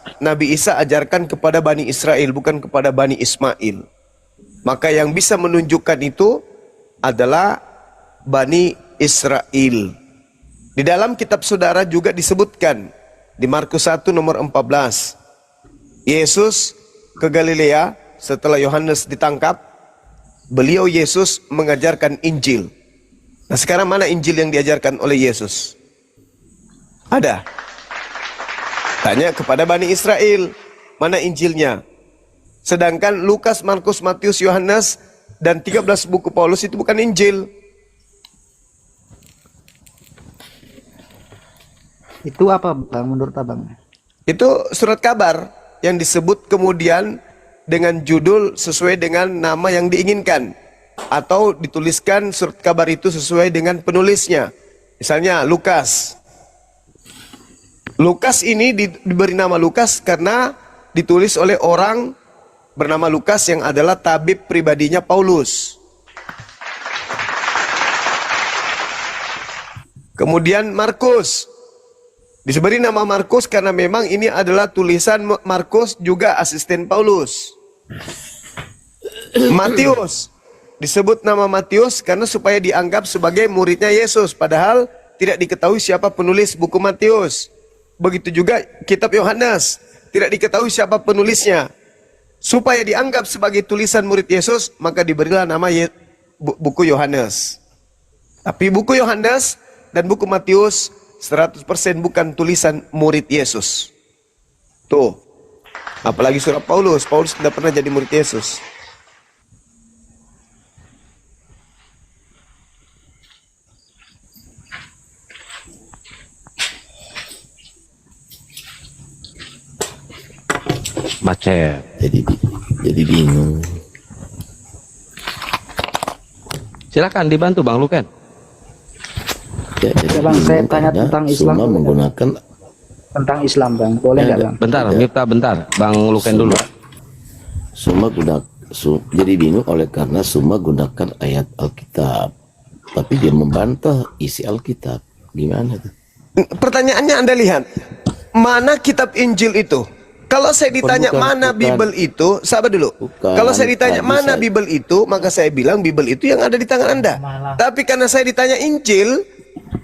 ajarkan kepada Bani Israel, bukan kepada Bani Ismail. Maka yang bisa menunjukkan itu adalah Bani Israel. Di dalam kitab saudara juga disebutkan di Markus 1 nomor 14. Yesus ke Galilea setelah Yohanes ditangkap. Beliau Yesus mengajarkan Injil. Nah, sekarang mana Injil yang diajarkan oleh Yesus? Ada. Tanya kepada Bani Israel, mana Injilnya? Sedangkan Lukas, Markus, Matius, Yohanes dan 13 buku Paulus itu bukan Injil. Itu apa bang menurut abang? Itu surat kabar. yang disebut kemudian dengan judul sesuai dengan nama yang diinginkan, atau dituliskan surat kabar itu sesuai dengan penulisnya. Misalnya Lukas. Lukas ini diberi nama Lukas karena ditulis oleh orang bernama Lukas yang adalah tabib pribadinya Paulus. Kemudian Markus. Diberi nama Markus karena memang ini adalah tulisan Markus juga asisten Paulus. Matius. Disebut nama Matius karena supaya dianggap sebagai muridnya Yesus. Padahal tidak diketahui siapa penulis buku Matius. Begitu juga kitab Yohanes. Tidak diketahui siapa penulisnya. Supaya dianggap sebagai tulisan murid Yesus, maka diberilah nama buku Yohanes. Tapi buku Yohanes dan buku Matius 100% bukan tulisan murid Yesus. Tuh. Apalagi surat Paulus. Paulus tidak pernah jadi murid Yesus. Macet. Jadi bingung. Silakan dibantu Bang Luken. Ya, jadi Bang, saya bingung tanya karena tentang Islam. semua menggunakan Tentang Islam, Bang. Boleh nggak, Bang? Bentar, Miftah bentar. Bang Luken dulu. jadi bingung oleh karena semua gunakan ayat Alkitab, tapi dia membantah isi Alkitab. Gimana tuh? Pertanyaannya Anda lihat, mana kitab Injil itu? Kalau saya ditanya mana Bible itu, sabar dulu. Kalau saya ditanya mana Bible itu, maka saya bilang Bible itu yang ada di tangan Anda. Tapi karena saya ditanya Injil,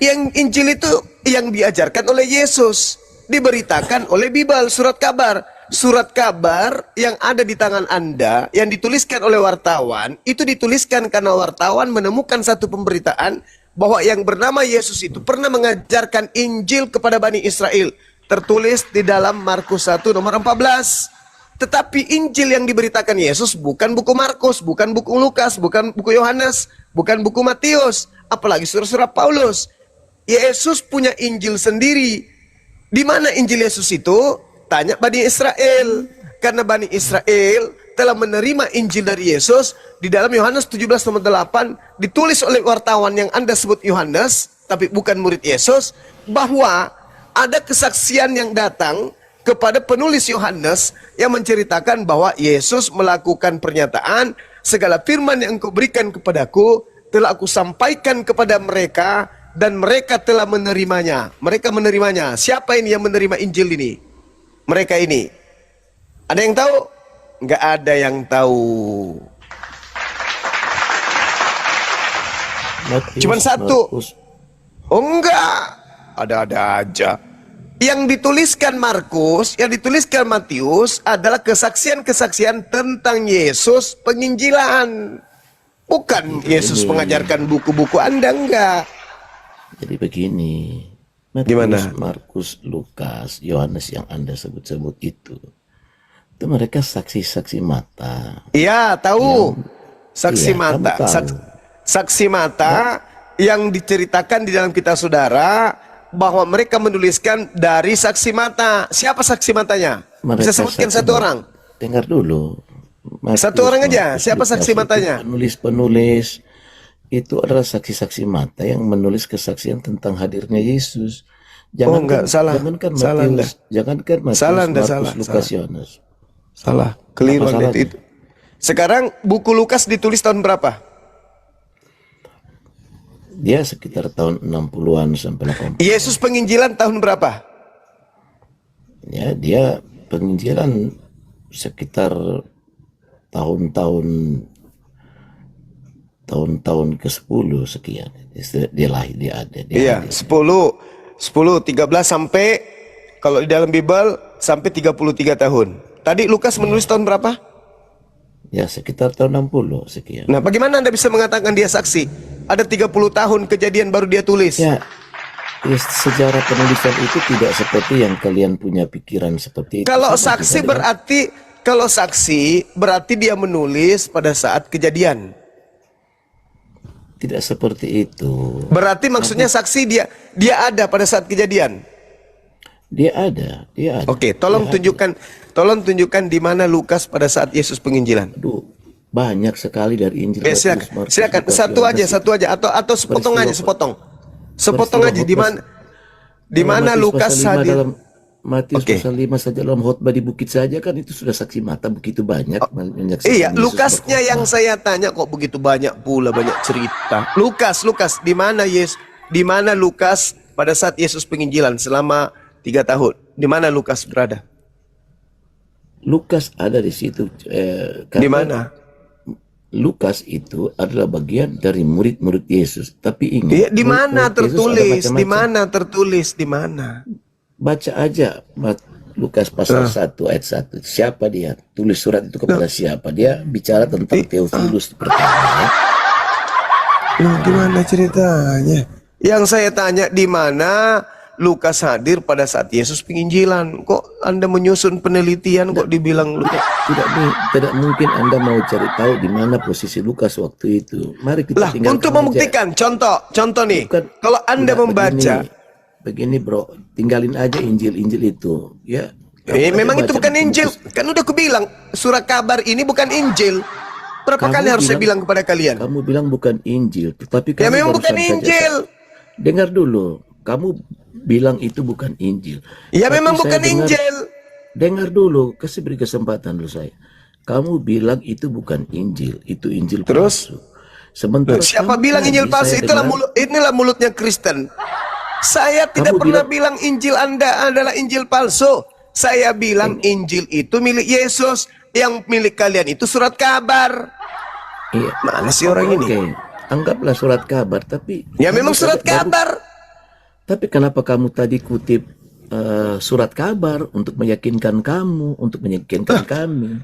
yang Injil itu yang diajarkan oleh Yesus, diberitakan oleh Bible, surat kabar. Surat kabar yang ada di tangan Anda, yang dituliskan oleh wartawan, itu dituliskan karena wartawan menemukan satu pemberitaan bahwa yang bernama Yesus itu pernah mengajarkan Injil kepada Bani Israel. Tertulis di dalam Markus 1 nomor 14. Tetapi Injil yang diberitakan Yesus bukan buku Markus, bukan buku Lukas, bukan buku Yohanes, bukan buku Matius, apalagi surat-surat Paulus. Yesus punya Injil sendiri. Di mana Injil Yesus itu? Tanya Bani Israel. Karena Bani Israel telah menerima Injil dari Yesus di dalam Yohanes 17 nomor 8 ditulis oleh wartawan yang Anda sebut Yohanes, tapi bukan murid Yesus, bahwa ada kesaksian yang datang kepada penulis Yohanes yang menceritakan bahwa Yesus melakukan pernyataan, segala firman yang engkau berikan kepadaku telah aku sampaikan kepada mereka dan mereka telah menerimanya. Mereka menerimanya. Siapa ini yang menerima Injil ini? Mereka ini. Ada yang tahu? Enggak ada yang tahu. Cuman satu. Oh enggak. Ada-ada aja. Yang dituliskan Markus, yang dituliskan Matius adalah kesaksian-kesaksian tentang Yesus penginjilan. Bukan Yesus mengajarkan buku-buku Anda, enggak. Jadi begini, Gimana? Markus, Lukas, Yohanes yang Anda sebut-sebut itu mereka saksi-saksi mata. Iya, tahu. Saksi Iya, mata. kamu tahu. Saksi mata yang diceritakan di dalam kitab saudara bahwa mereka menuliskan dari saksi mata. Siapa saksi matanya? Bisa sebutkan satu orang? Dengar dulu. Satu orang aja. Siapa saksi matanya? Penulis-penulis itu adalah saksi-saksi mata yang menulis kesaksian tentang hadirnya Yesus. Enggak, salah. Jangankan Salah Anda. Matius, jangankan Matius, Salah Anda, Markus, salah, Lukas, salah. Yohanes. Salah. Keliru Apa Anda salahnya? itu. Sekarang buku Lukas ditulis tahun berapa? Dia sekitar tahun 60-an sampai 80. Yesus penginjilan tahun berapa? Ya, dia penginjilan sekitar tahun-tahun ke-10 sekian. Dia lahir, dia ada. Iya, 10, 13 sampai, kalau di dalam Bible sampai 33 tahun. Tadi Lukas menulis tahun berapa? Ya, sekitar tahun 60 sekian. Nah, bagaimana Anda bisa mengatakan dia saksi? Ada 30 tahun kejadian baru dia tulis. Ya, sejarah penulisan itu tidak seperti yang kalian punya pikiran seperti itu. Kalau Sama saksi juga berarti dia menulis pada saat kejadian. tidak seperti itu. Berarti maksudnya saksi dia ada pada saat kejadian. Dia ada, dia ada. Oke, tolong tunjukkan di mana Lukas pada saat Yesus penginjilan. Aduh, banyak sekali dari Injil. Silakan, silakan satu aja atau sepotong aja, sepotong aja di mana Lukas hadir. Dalam Matius Oke. pasal 5 saja dalam khotbah di bukit saja kan itu sudah saksi mata begitu banyak menyaksikan Iya, Yesus Lukasnya berkhotbah. yang saya tanya kok begitu banyak pula banyak cerita. Lukas, di mana Lukas pada saat Yesus penginjilan selama 3 tahun? Di mana Lukas berada? Lukas ada di situ. Di Karena mana? Lukas itu adalah bagian dari murid-murid Yesus. Tapi ingat, Iya, di mana murid-murid Yesus ada tertulis? Di macam-macam. mana tertulis? Di mana? Baca aja Lukas pasal 1 ayat 1. Siapa dia? Tulis surat itu kepada siapa? Dia bicara tentang Theophilus pertama. Loh, gimana ceritanya? Yang saya tanya di mana Lukas hadir pada saat Yesus penginjilan? Kok Anda menyusun penelitian kok dibilang Lukas? Tidak mungkin Anda mau cari tahu di mana posisi Lukas waktu itu. Mari kita Lah, tinggalkan untuk aja. membuktikan, contoh nih, Bukan- kalau Anda Enggak, membaca, begini bro, tinggalin aja Injil itu, ya. memang Baca itu bukan buku Injil. Kan udah aku bilang, surat kabar ini bukan Injil. Berapa Kamu kali harus saya bilang kepada kalian? Kamu bilang bukan Injil, tetapi Ya kamu memang barusan bukan saja- Injil. Dengar dulu, kamu bilang itu bukan Injil. Ya Tapi memang saya bukan dengar- Injil. Dengar dulu, kasih beri kesempatan dulu saya. Kamu bilang itu bukan Injil, itu Injil Terus? palsu. Sementara Siapa kamu bilang tadi Injil palsu? saya dengar- Inilah mulutnya Kristen. Saya tidak Kamu pernah bilang Injil Anda adalah Injil palsu. Saya bilang Injil itu milik Yesus. Yang milik kalian itu surat kabar. Iya. Mana sih orang ini? Oke, anggaplah surat kabar, tapi Ya kamu memang surat tadi baru- kabar. Tapi kenapa kamu tadi kutip surat kabar untuk meyakinkan kamu, untuk meyakinkan kami?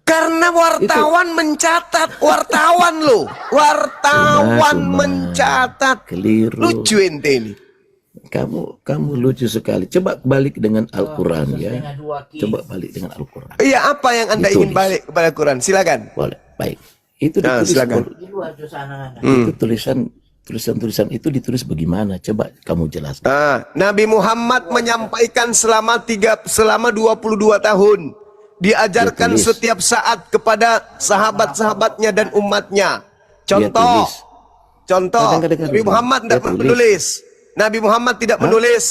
Karena wartawan mencatat. Wartawan loh. Wartawan Suma. mencatat. Keliru. Lucu ente ini. Kamu lucu sekali. Coba balik dengan Al-Quran ya. Coba balik dengan Al-Quran. Iya, apa yang Anda ingin Ditulis. balik kepada Quran? Silakan. Boleh, baik. Itu Nah, ditulis. silakan. Itu tulisan itu ditulis bagaimana? Coba kamu jelaskan. Nabi Muhammad menyampaikan selama 22 tahun. Diajarkan Dia tulis. setiap saat kepada sahabat-sahabatnya dan umatnya. Dia Contoh. tulis. Dengar Nabi dulu. Muhammad Dia tidak tulis. menulis. Nabi Muhammad tidak menulis.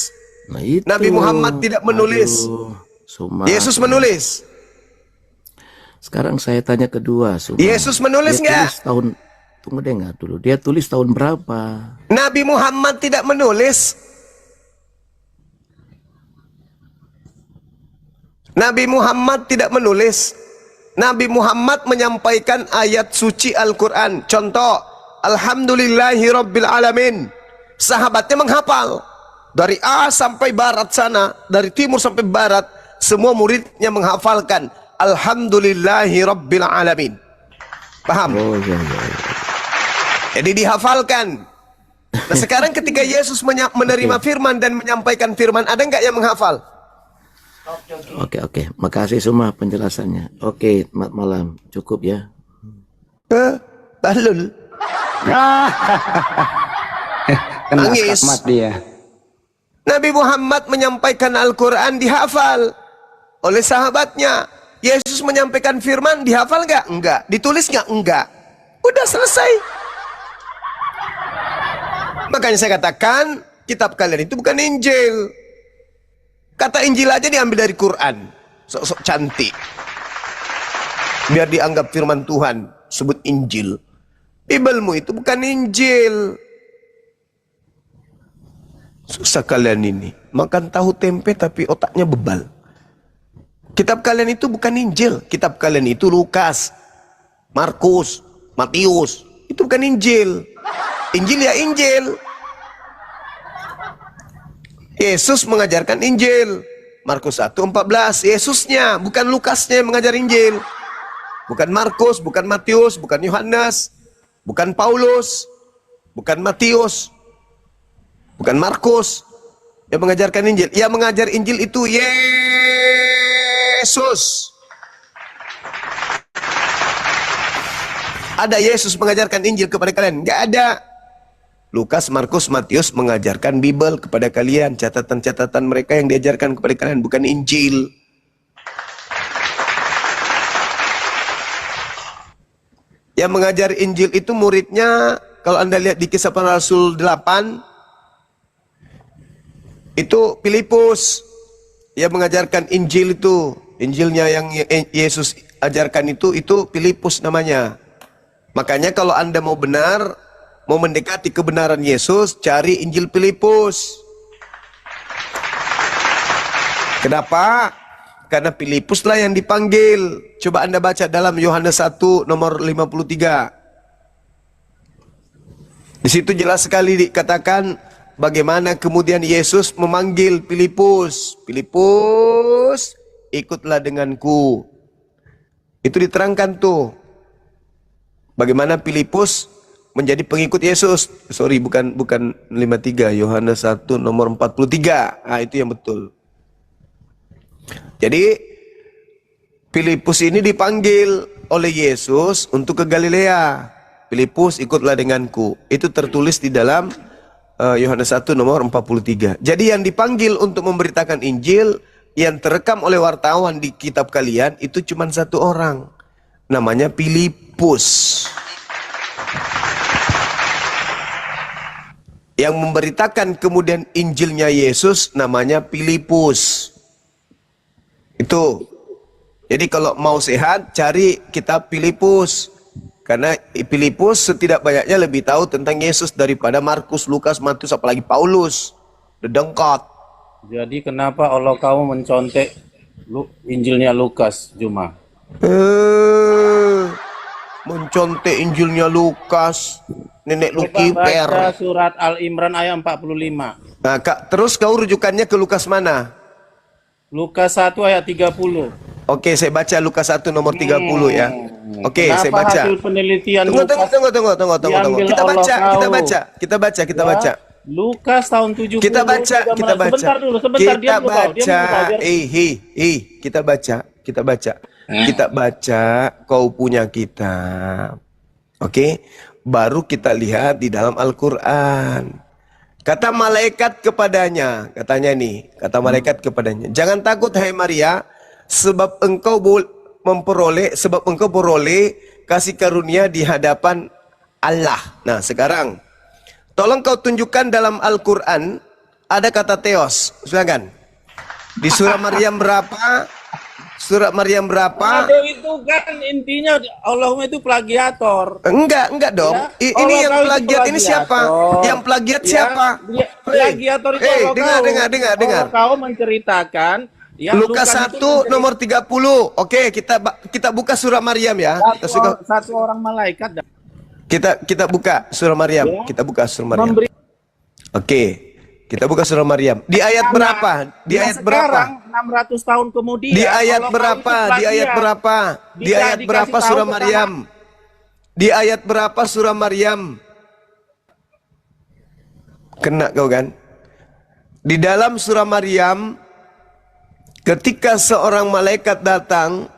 Nah, itu. Nabi Muhammad tidak menulis. Aduh, Suma. Yesus menulis. Sekarang saya tanya kedua, Suma. Yesus menulis Dia nggak? tulis tahun. Tunggu dengar dulu. Dia tulis tahun berapa? Nabi Muhammad tidak menulis. Nabi Muhammad tidak menulis. Nabi Muhammad menyampaikan ayat suci Al-Quran. Contoh, Alhamdulillahi Rabbil Alamin. Sahabatnya menghafal. Dari A sampai barat sana, dari timur sampai barat, semua muridnya menghafalkan Alhamdulillahi Rabbil Alamin. Paham? Oh iya, iya. Jadi dihafalkan. Nah sekarang ketika Yesus menerima firman dan menyampaikan firman, ada nggak yang menghafal? Oke. Makasih semua penjelasannya. Oke, malam. Cukup ya. Tahlul. Kena Nangis. skakmat dia. Nabi Muhammad menyampaikan Al-Quran dihafal oleh sahabatnya. Yesus menyampaikan firman dihafal nggak? Enggak. Ditulis nggak? Enggak. Udah selesai. Makanya saya katakan kitab kalian itu bukan Injil. Kata Injil aja diambil dari Quran. Sok-sok cantik. Biar dianggap firman Tuhan. Sebut Injil. Bibelmu itu bukan Injil. Susah kalian ini. Makan tahu tempe tapi otaknya bebal. Kitab kalian itu bukan Injil. Kitab kalian itu Lukas, Markus, Matius. Itu bukan Injil. Injil ya Injil. Yesus mengajarkan Injil. Markus 1:14. Yesusnya, bukan Lukasnya yang mengajar Injil. Bukan Markus, bukan Matius, bukan Yohanes, bukan Paulus, bukan Matius, bukan Markus yang mengajarkan Injil. Yang mengajar Injil itu Yesus. Ada Yesus mengajarkan Injil kepada kalian? Enggak ada. Lukas, Markus, Matius mengajarkan Bible kepada kalian, catatan-catatan mereka yang diajarkan kepada kalian, bukan Injil. Yang mengajar Injil itu muridnya, kalau Anda lihat di Kisah Para Rasul 8, itu Filipus. Yang mengajarkan Injil itu, Injilnya yang Yesus ajarkan itu Filipus namanya. Makanya kalau Anda mau benar, mau mendekati kebenaran Yesus, cari Injil Filipus. Kenapa? Karena Filipus lah yang dipanggil. Coba Anda baca dalam Yohanes 1 nomor 53. Di situ jelas sekali dikatakan bagaimana kemudian Yesus memanggil Filipus. Filipus, ikutlah denganku. Itu diterangkan tuh. Bagaimana Filipus menjadi pengikut Yesus. Sorry, bukan 53, Yohanes 1 nomor 43. Ah, itu yang betul. Jadi Filipus ini dipanggil oleh Yesus untuk ke Galilea. Filipus, ikutlah denganku. Itu tertulis di dalam Yohanes 1 nomor 43. Jadi yang dipanggil untuk memberitakan Injil yang terekam oleh wartawan di kitab kalian itu cuma satu orang. Namanya Filipus. Yang memberitakan kemudian Injilnya Yesus namanya Filipus. Itu. Jadi kalau mau sehat, cari kitab Filipus. Karena Filipus setidak banyaknya lebih tahu tentang Yesus daripada Markus, Lukas, Matius, apalagi Paulus. Dedengkot. Jadi kenapa Allah kamu mencontek Injilnya Lukas, Juma? Mencontek Injilnya Lukas. Nenek Coba Lukifer. baca surat Al-Imran ayat 45. Nah, terus kau rujukannya ke Lukas mana? Lukas 1 ayat 30. Oke, saya baca Lukas 1 nomor 30 ya. Oke, saya Kenapa baca. hasil penelitian Tunggu. diambil Kita Allah baca. kau? Kita baca. Lukas tahun 70. Kita baca. Sebentar dulu, Kita diam dulu, kau. baca. Kita baca. Kita baca, kau punya kitab. Oke? Baru kita lihat di dalam Al-Qur'an. Kata malaikat kepadanya, katanya nih, kata malaikat kepadanya, jangan takut hai Maria, sebab engkau peroleh kasih karunia di hadapan Allah. Nah, sekarang tolong kau tunjukkan dalam Al-Qur'an ada kata theos. Silakan. Di surah Maryam berapa? Surat Maryam berapa? Aduh, itu kan intinya Allahumma itu plagiator. Enggak dong. Ya, Ini yang Allah plagiat ini siapa? Yang plagiat siapa? Plagiator itu Allah dengar. Allah kau menceritakan yang Lukas 1 nomor 30. Oke, kita buka surah Maryam ya. Satu orang malaikat. Kita buka surah Maryam. Ya. Kita buka surah Maryam. Oke. Kita buka surah Maryam. Di ayat berapa? Di ayat berapa? 600 tahun kemudian. Di ayat berapa? Di ayat berapa? Di ayat berapa surah Maryam? Di ayat berapa surah Maryam? Kena kau kan? Di dalam surah Maryam, ketika seorang malaikat datang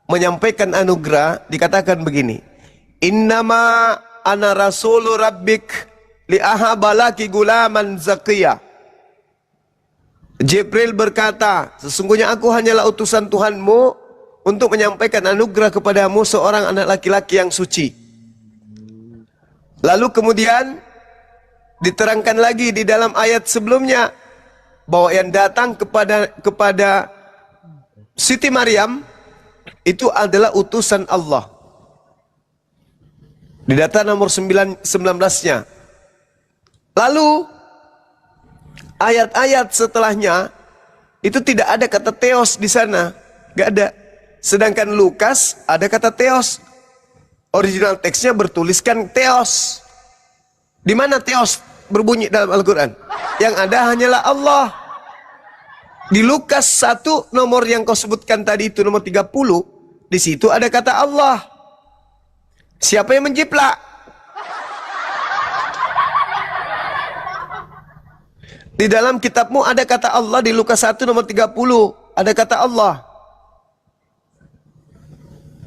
menyampaikan anugerah, dikatakan begini, Innama ana rasulu rabbik li'ahabalaki gulaman zakiyah. Jibril berkata, sesungguhnya aku hanyalah utusan Tuhanmu untuk menyampaikan anugerah kepadamu seorang anak laki-laki yang suci. Lalu kemudian diterangkan lagi di dalam ayat sebelumnya bahwa yang datang kepada Siti Maryam itu adalah utusan Allah. Di data nomor 19-nya. Lalu ayat-ayat setelahnya itu tidak ada kata theos di sana, nggak ada. Sedangkan Lukas ada kata theos. Original teksnya bertuliskan theos. Di mana theos berbunyi dalam Al-Quran? Yang ada hanyalah Allah. Di Lukas 1 nomor yang kau sebutkan tadi itu nomor 30, di situ ada kata Allah. Siapa yang menjiplak? Di dalam kitabmu ada kata Allah di Lukas 1 nomor 30. Ada kata Allah.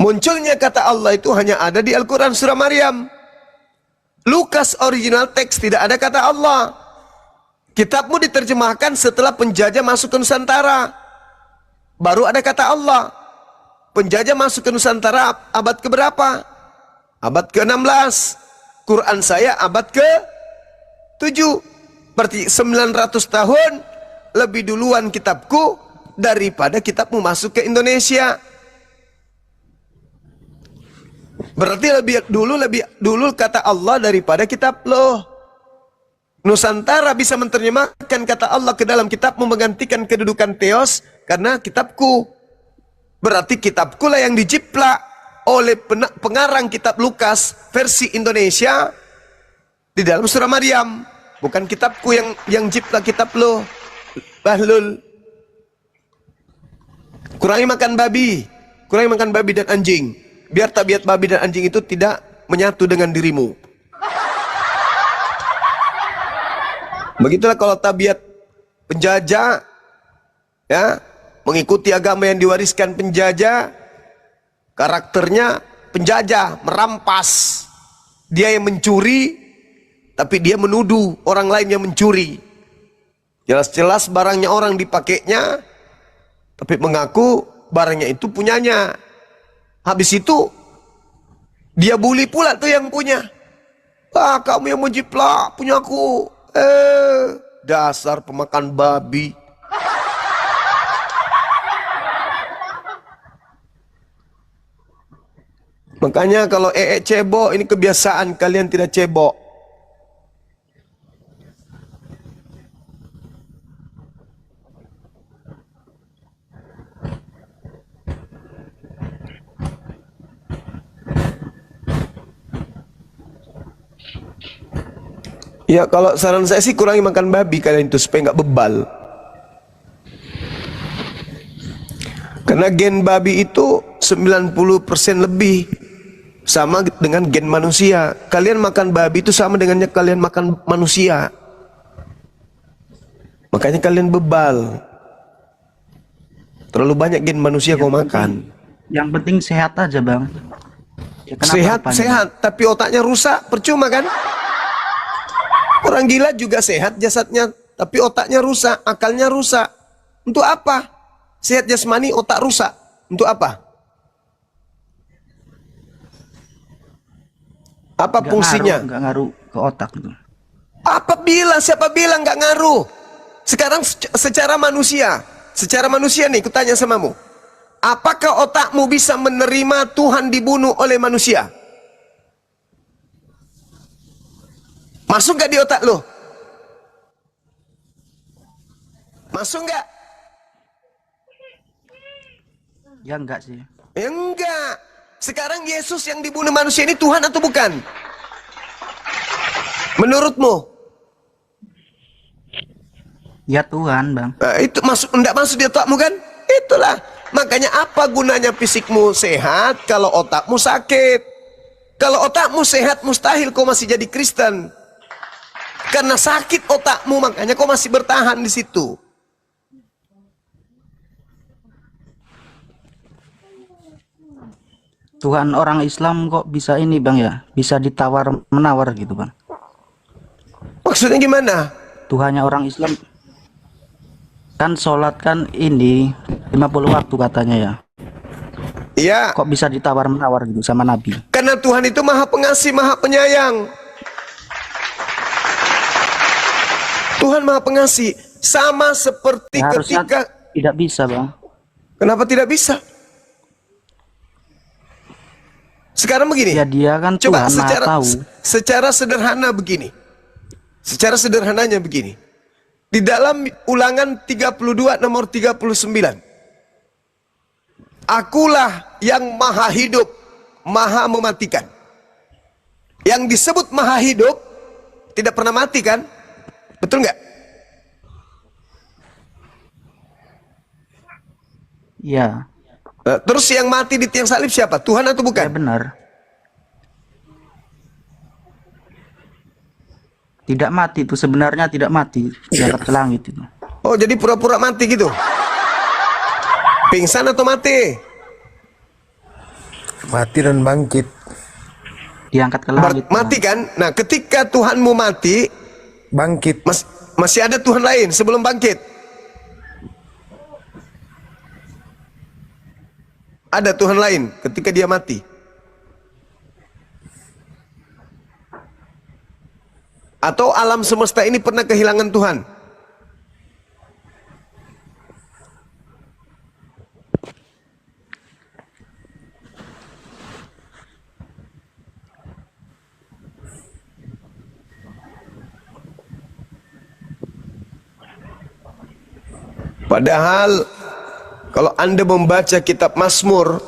Munculnya kata Allah itu hanya ada di Al-Quran surah Maryam. Lukas original teks tidak ada kata Allah. Kitabmu diterjemahkan setelah penjajah masuk ke Nusantara. Baru ada kata Allah. Penjajah masuk ke Nusantara abad keberapa? Abad ke-16. Quran saya abad ke-7. Berarti 900 tahun lebih duluan kitabku daripada kitabmu masuk ke Indonesia. Berarti lebih dulu kata Allah daripada kitab lo. Nusantara bisa menerjemahkan kata Allah ke dalam kitabmu menggantikan kedudukan Theos karena kitabku. Berarti kitabku lah yang dijiplak oleh pengarang kitab Lukas versi Indonesia di dalam surah Maryam. Bukan kitabku yang jiplak kitab lo. Bahlul. Kurangi makan babi dan anjing. Biar tabiat babi dan anjing itu tidak menyatu dengan dirimu. Begitulah kalau tabiat penjajah, ya, mengikuti agama yang diwariskan penjajah, karakternya penjajah, merampas. Dia yang mencuri, tapi dia menuduh orang lain yang mencuri. Jelas-jelas barangnya orang dipakainya, tapi mengaku barangnya itu punyanya. Habis itu dia bully pula tuh yang punya. Ah, kamu yang menjiplak punyaku. Dasar pemakan babi. Makanya kalau cebok, ini kebiasaan kalian tidak cebok. Ya kalau saran saya sih kurangi makan babi kalian itu supaya nggak bebal. Karena gen babi itu 90% lebih sama dengan gen manusia. Kalian makan babi itu sama dengannya kalian makan manusia. Makanya kalian bebal. Terlalu banyak gen manusia kau makan. Yang penting sehat aja, Bang. Ya, kenapa Sehat, tapi otaknya rusak, percuma kan? Orang gila juga sehat jasadnya, tapi otaknya rusak, akalnya rusak. Untuk apa? Sehat jasmani, otak rusak. Untuk apa? Apa fungsinya? Nggak ngaruh ke otak itu. Siapa bilang nggak ngaruh? Sekarang secara manusia nih, kutanya samamu. Apakah otakmu bisa menerima Tuhan dibunuh oleh manusia? Masuk gak di otak lo? Masuk gak? Ya enggak sih. Ya enggak. Sekarang Yesus yang dibunuh manusia ini Tuhan atau bukan? Menurutmu? Ya Tuhan, Bang. Nah, itu enggak masuk di otakmu kan? Itulah. Makanya apa gunanya fisikmu sehat kalau otakmu sakit? Kalau otakmu sehat mustahil kau masih jadi Kristen. Karena sakit otakmu, makanya kau masih bertahan di situ. Tuhan orang Islam kok bisa ini, Bang, ya? Bisa ditawar-menawar gitu, Bang. Maksudnya gimana? Tuhannya orang Islam kan sholat kan ini 50 waktu katanya ya. Iya. Kok bisa ditawar-menawar gitu sama Nabi? Karena Tuhan itu maha pengasih, maha penyayang. Tuhan maha pengasih. Sama seperti Harusnya ketika... tidak bisa, Bang. Kenapa tidak bisa? Sekarang begini. Ya dia kan Coba Tuhan maha tahu. secara sederhana begini. Secara sederhananya begini. Di dalam Ulangan 32 nomor 39. Akulah yang maha hidup, maha mematikan. Yang disebut maha hidup tidak pernah mati kan? Betul nggak? Ya. Terus yang mati di tiang salib siapa? Tuhan atau bukan? Ya benar. Tidak mati itu sebenarnya tidak mati, diangkat ke langit itu. Oh, jadi pura-pura mati gitu? Pingsan atau mati? Mati dan bangkit. diangkat ke langit. Mati kan? Nah, ketika Tuhanmu mati, Bangkit. masih ada Tuhan lain sebelum bangkit. Ada Tuhan lain ketika dia mati. Atau alam semesta ini pernah kehilangan Tuhan? Padahal kalau Anda membaca kitab Mazmur,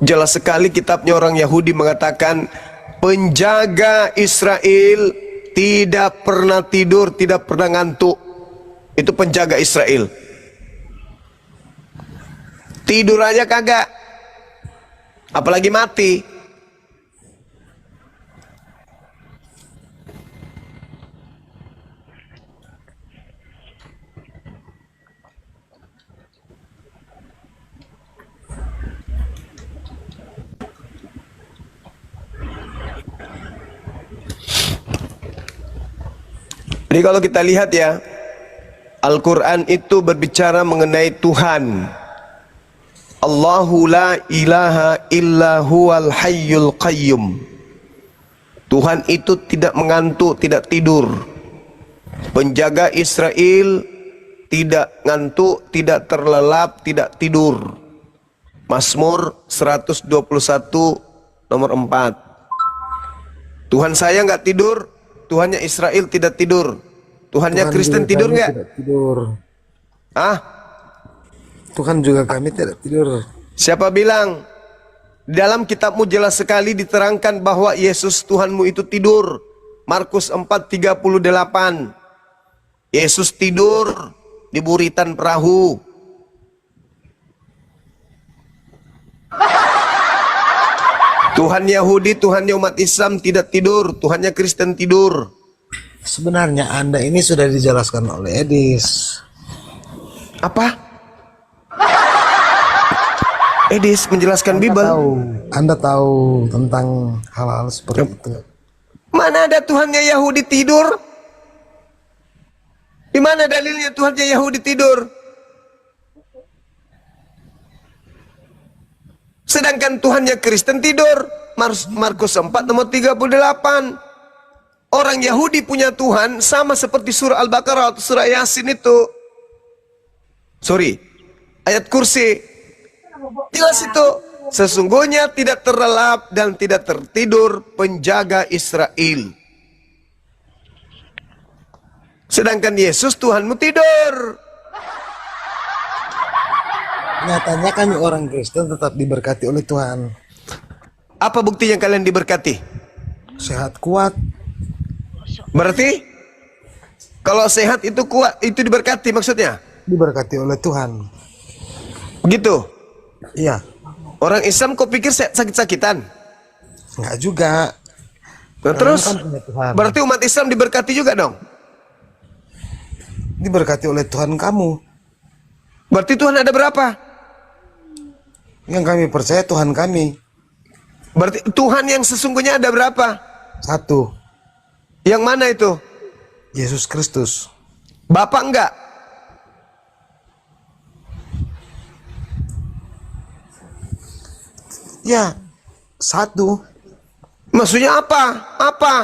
jelas sekali kitabnya orang Yahudi mengatakan penjaga Israel tidak pernah tidur, tidak pernah ngantuk. Itu penjaga Israel. Tidur aja kagak. Apalagi mati. Jadi kalau kita lihat ya, Al-Quran itu berbicara mengenai Tuhan. Allahu la ilaha illa huwal hayyul qayyum. Tuhan itu tidak mengantuk, tidak tidur. Penjaga Israel tidak ngantuk, tidak terlelap, tidak tidur. Mazmur 121 nomor 4. Tuhan saya nggak tidur, Tuhannya Israel tidak tidur. Tuhannya Kristen tidur nggak? Tidak tidur. Ah? Tuhan juga kami tidak tidur. Siapa bilang? Di dalam kitabmu jelas sekali diterangkan bahwa Yesus Tuhanmu itu tidur. Markus 4:38. Yesus tidur di buritan perahu. Tuhan Yahudi, Tuhannya umat Islam tidak tidur, Tuhannya Kristen tidur. Sebenarnya Anda ini sudah dijelaskan oleh Edis. Apa? Edis menjelaskan Bible. Anda tahu tentang hal-hal seperti itu. Mana ada Tuhannya Yahudi tidur? Di mana dalilnya Tuhannya Yahudi tidur? Sedangkan Tuhannya Kristen tidur. Markus 4 nomor 38. Orang Yahudi punya Tuhan sama seperti surah Al-Baqarah atau surah Yasin itu. Sorry, ayat kursi. Jelas itu. Sesungguhnya tidak terlelap dan tidak tertidur penjaga Israel. Sedangkan Yesus Tuhanmu tidur. Nyatanya kami orang Kristen tetap diberkati oleh Tuhan. Apa buktinya kalian diberkati? Sehat kuat. Berarti kalau sehat itu kuat, itu diberkati maksudnya? Diberkati oleh Tuhan. Begitu? Iya. Orang Islam kok pikir sakit-sakitan? Enggak juga. Nah, terus Kan punya Tuhan. berarti umat Islam diberkati juga dong? Diberkati oleh Tuhan kamu. Berarti Tuhan ada berapa? Yang kami percaya Tuhan kami. Berarti Tuhan yang sesungguhnya ada berapa? Satu. Yang mana itu? Yesus Kristus. Bapak enggak? Ya, satu. Maksudnya apa? Apa?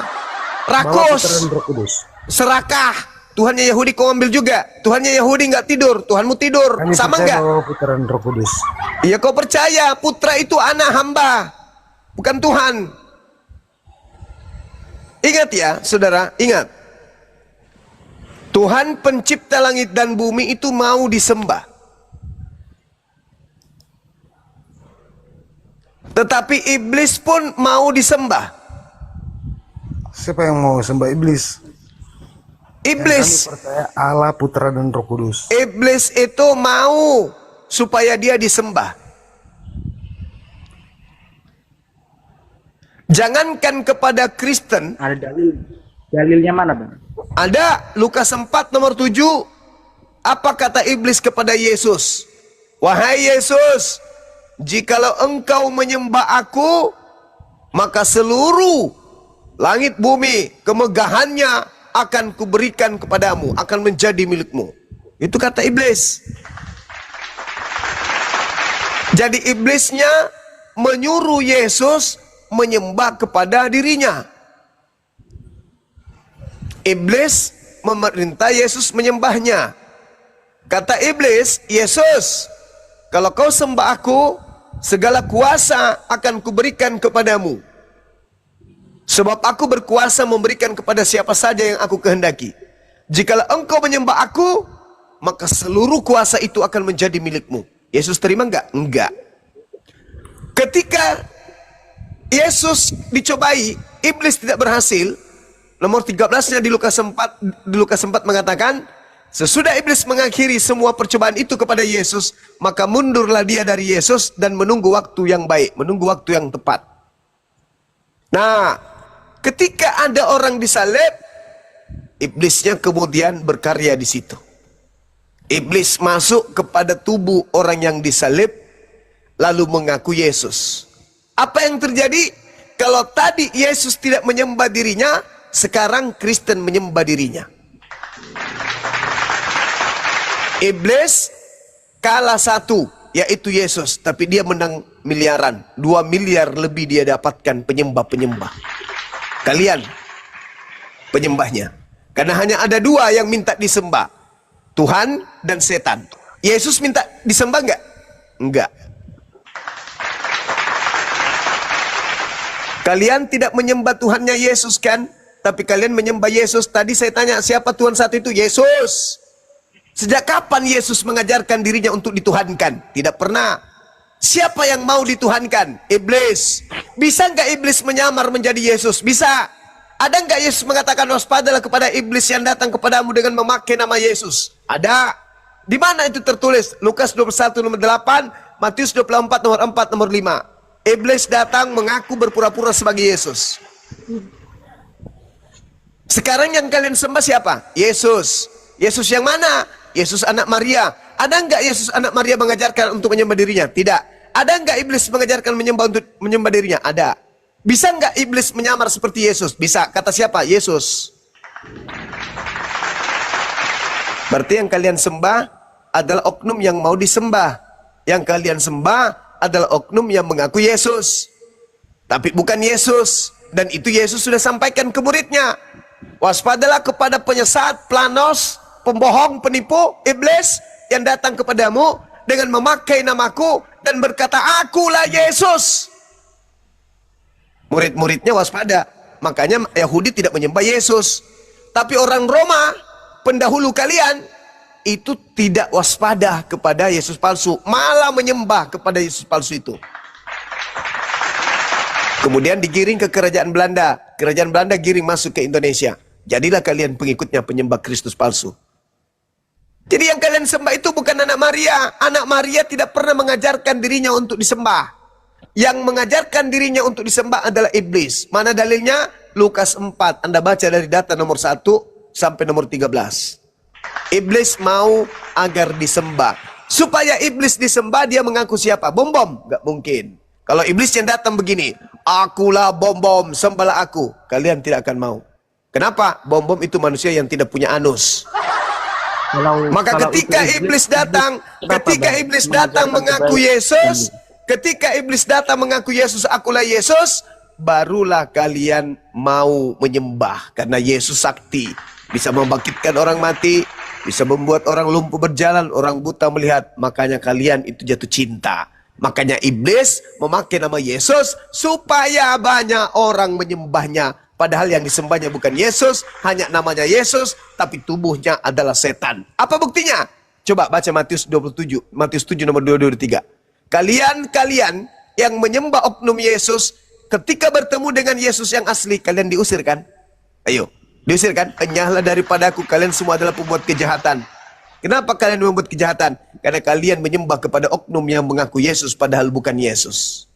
Bapa, Putra, Rakus, dan Roh Kudus. serakah. Tuhannya Yahudi kau ambil juga. Tuhannya Yahudi nggak tidur, Tuhanmu tidur. Kami Sama percaya nggak? bahwa Putra dan Roh Kudus. Iya kau percaya putra itu anak hamba, bukan Tuhan. Ingat ya saudara, ingat. Tuhan pencipta langit dan bumi itu mau disembah. Tetapi iblis pun mau disembah. Siapa yang mau sembah iblis? Iblis. Kami percaya Allah, Putra, dan Roh Kudus. Iblis itu mau supaya dia disembah. Jangankan kepada Kristen. Ada dalilnya mana, Bang? Ada Lukas 4 nomor 7. Apa kata iblis kepada Yesus? Wahai Yesus, jikalau engkau menyembah aku, maka seluruh Langit bumi, kemegahannya akan kuberikan kepadamu, akan menjadi milikmu. Itu kata iblis. Jadi iblisnya menyuruh Yesus menyembah kepada dirinya. Iblis memerintah Yesus menyembahnya. Kata iblis, Yesus, kalau kau sembah aku, segala kuasa akan kuberikan kepadamu. Sebab aku berkuasa memberikan kepada siapa saja yang aku kehendaki. Jikalau engkau menyembah aku, maka seluruh kuasa itu akan menjadi milikmu. Yesus terima enggak? Enggak. Ketika Yesus dicobai, iblis tidak berhasil. Nomor 13-nya di Lukas 4 mengatakan, sesudah iblis mengakhiri semua percobaan itu kepada Yesus, maka mundurlah dia dari Yesus dan menunggu waktu yang baik, menunggu waktu yang tepat. Nah, ketika ada orang disalib, iblisnya kemudian berkarya di situ. Iblis masuk kepada tubuh orang yang disalib, lalu mengaku Yesus. Apa yang terjadi? Kalau tadi Yesus tidak menyembah dirinya, sekarang Kristen menyembah dirinya. Iblis kalah satu, yaitu Yesus, tapi dia menang miliaran. 2 miliar lebih dia dapatkan penyembah-penyembah. Kalian penyembahnya. Karena hanya ada 2 yang minta disembah, Tuhan dan setan. Yesus minta disembah enggak? Enggak. Kalian tidak menyembah Tuhannya Yesus kan? Tapi kalian menyembah Yesus. Tadi saya tanya, siapa Tuhan satu itu? Yesus. Sejak kapan Yesus mengajarkan dirinya untuk dituhankan? Tidak pernah. Siapa yang mau dituhankan? Iblis. Bisa nggak iblis menyamar menjadi Yesus? Bisa. Ada nggak Yesus mengatakan waspadalah kepada iblis yang datang kepadamu dengan memakai nama Yesus? Ada. Di mana itu tertulis? Lukas 21 nomor 8, Matius 24 nomor 4 nomor 5. Iblis datang mengaku berpura-pura sebagai Yesus. Sekarang yang kalian sembah siapa? Yesus. Yesus yang mana? Yesus anak Maria. Ada enggak Yesus anak Maria mengajarkan untuk menyembah dirinya? Tidak. Ada enggak iblis mengajarkan menyembah untuk menyembah dirinya? Ada. Bisa enggak iblis menyamar seperti Yesus? Bisa. Kata siapa? Yesus. Berarti yang kalian sembah adalah oknum yang mau disembah. Yang kalian sembah adalah oknum yang mengaku Yesus. Tapi bukan Yesus. Dan itu Yesus sudah sampaikan ke muridnya. Waspadalah kepada penyesat, planos, pembohong, penipu, iblis yang datang kepadamu dengan memakai namaku dan berkata, akulah Yesus. Murid-muridnya waspada. Makanya Yahudi tidak menyembah Yesus. Tapi orang Roma, pendahulu kalian, itu tidak waspada kepada Yesus palsu. Malah menyembah kepada Yesus palsu itu. Kemudian digiring ke kerajaan Belanda. Kerajaan Belanda giring masuk ke Indonesia. Jadilah kalian pengikutnya penyembah Kristus palsu. Jadi yang kalian sembah itu bukan anak Maria. Anak Maria tidak pernah mengajarkan dirinya untuk disembah. Yang mengajarkan dirinya untuk disembah adalah iblis. Mana dalilnya? Lukas 4. Anda baca dari data nomor 1 sampai nomor 13. Iblis mau agar disembah. Supaya iblis disembah, dia mengaku siapa? Bom-bom? Gak mungkin. Kalau iblis yang datang begini, akulah bom-bom, sembahlah aku. Kalian tidak akan mau. Kenapa? Bom-bom itu manusia yang tidak punya anus. Maka ketika iblis datang, mengaku Yesus, ketika iblis datang mengaku Yesus, akulah Yesus, barulah kalian mau menyembah. Karena Yesus sakti, bisa membangkitkan orang mati, bisa membuat orang lumpuh berjalan, orang buta melihat. Makanya kalian itu jatuh cinta. Makanya iblis memakai nama Yesus supaya banyak orang menyembahnya. Padahal yang disembahnya bukan Yesus, hanya namanya Yesus, tapi tubuhnya adalah setan. Apa buktinya? Coba baca Matius 27, Matius 7 nomor 22-23. Kalian yang menyembah oknum Yesus, ketika bertemu dengan Yesus yang asli, kalian diusir kan? Ayo, diusir kan? Enyahlah daripadaku, kalian semua adalah pembuat kejahatan. Kenapa kalian membuat kejahatan? Karena kalian menyembah kepada oknum yang mengaku Yesus padahal bukan Yesus.